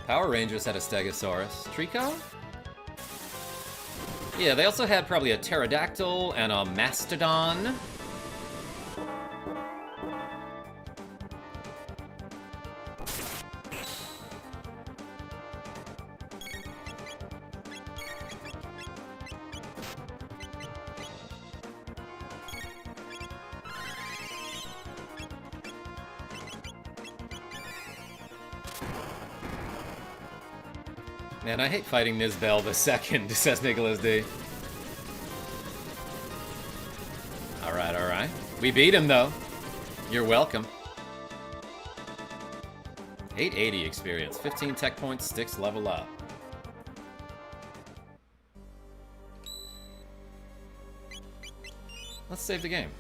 Power Rangers had a Stegosaurus. Trico? Yeah, they also had probably a Pterodactyl and a Mastodon. Man, I hate fighting Nizbel the second, says Nicholas D. Alright, alright. We beat him, though. You're welcome. 880 experience. 15 tech points, sticks level up. Let's save the game.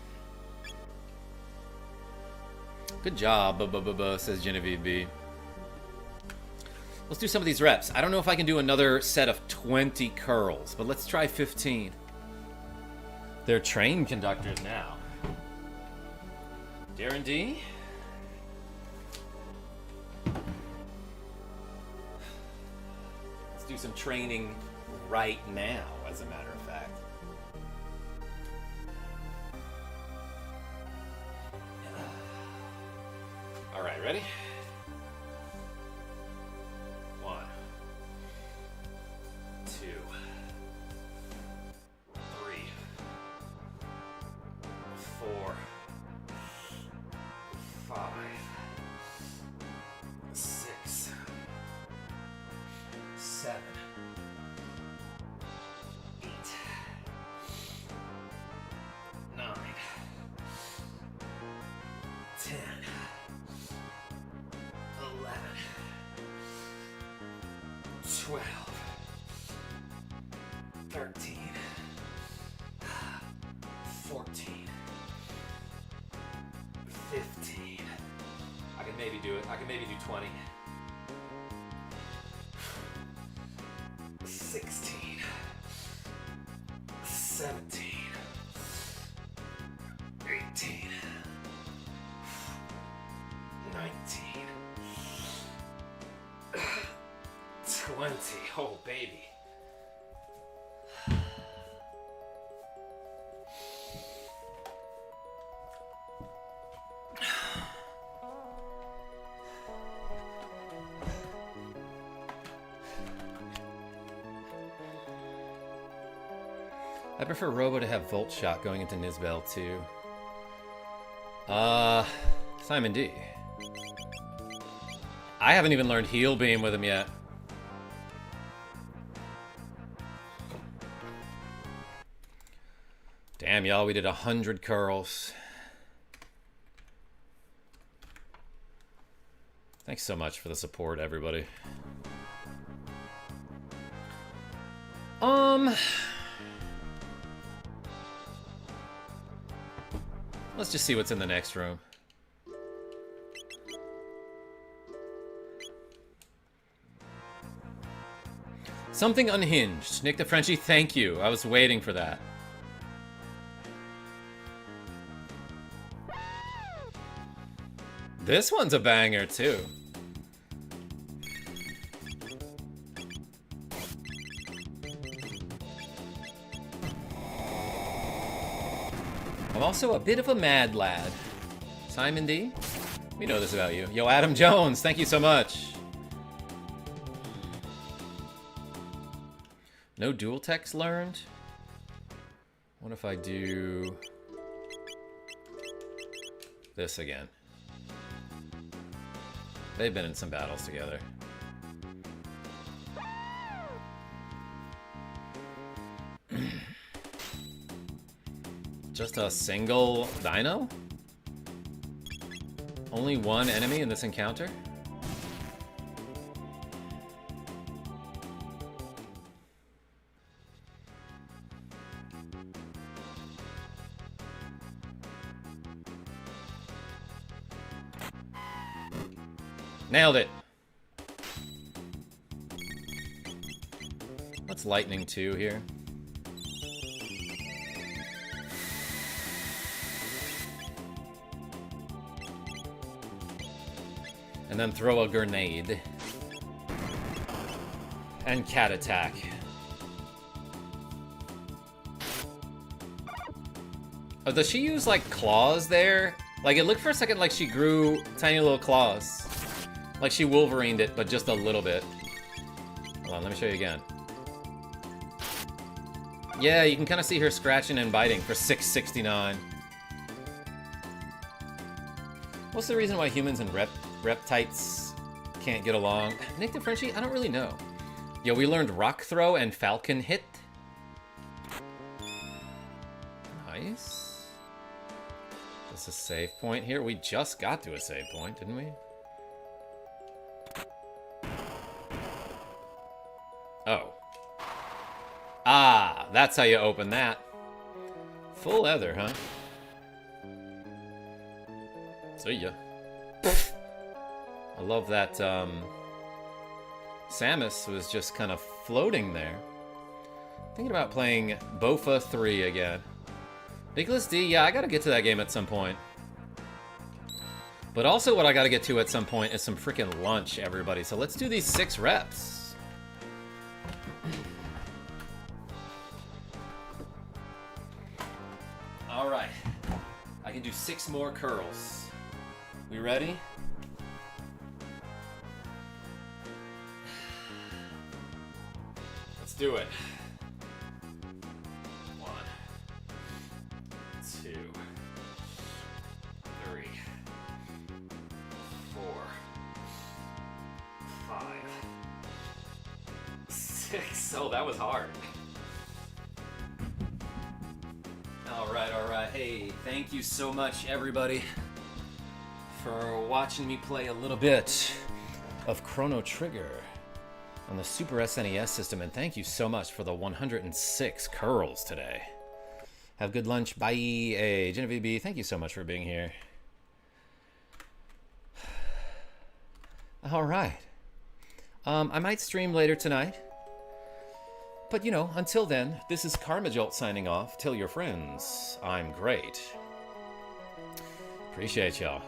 Good job, says Genevieve B. Let's do some of these reps. I don't know if I can do another set of 20 curls, but let's try 15. They're train conductors now. Darren D. Let's do some training right now, as a matter of fact. All right, ready? 1, 2, 3, 4, 5, 6, 7, 8, 9, 10, 11, 12, 13, 14, 15. I can maybe do it. I can maybe do 20. 16, 17, 18, 19, 20. Oh, baby. I prefer Robo to have Volt Shot going into Nizbel too. Simon D. I haven't even learned Heal Beam with him yet. Damn, y'all, we did 100 curls. Thanks so much for the support, everybody. Let's just see what's in the next room. Something unhinged. Nick the Frenchie, thank you. I was waiting for that. This one's a banger, too. I'm also a bit of a mad lad. Simon D? We know this about you. Yo, Adam Jones, thank you so much. No dual text learned? What if I do this again? They've been in some battles together. Just a single dino? Only one enemy in this encounter? Nailed it! What's lightning 2 here? And then throw a grenade. And cat attack. Oh, does she use, like, claws there? Like, it looked for a second like she grew tiny little claws. Like she Wolverined it, but just a little bit. Hold on, let me show you again. Yeah, you can kind of see her scratching and biting for $6.69. What's the reason why humans and reptites can't get along? Nick the Frenchie? I don't really know. Yo, we learned rock throw and falcon hit. Nice. This is a save point here. We just got to a save point, didn't we? Oh. Ah, that's how you open that. Full leather, huh? See ya. I love that, Samus was just kind of floating there. Thinking about playing Bofa 3 again. Nicholas D, yeah, I gotta get to that game at some point. But also what I gotta get to at some point is some freaking lunch, everybody. So let's do these 6 reps. Alright. I can do 6 more curls. We ready? Let's do it. 1, 2, 3, 4, 5, 6. Oh, that was hard. Alright. Hey, thank you so much, everybody, for watching me play a little bit of Chrono Trigger on the Super SNES system, and thank you so much for the 106 curls today. Have good lunch. Bye. Hey, Genevieve B, thank you so much for being here. Alright. I might stream later tonight. But, you know, until then, this is KarmaJolt signing off. Tell your friends I'm great. Appreciate y'all.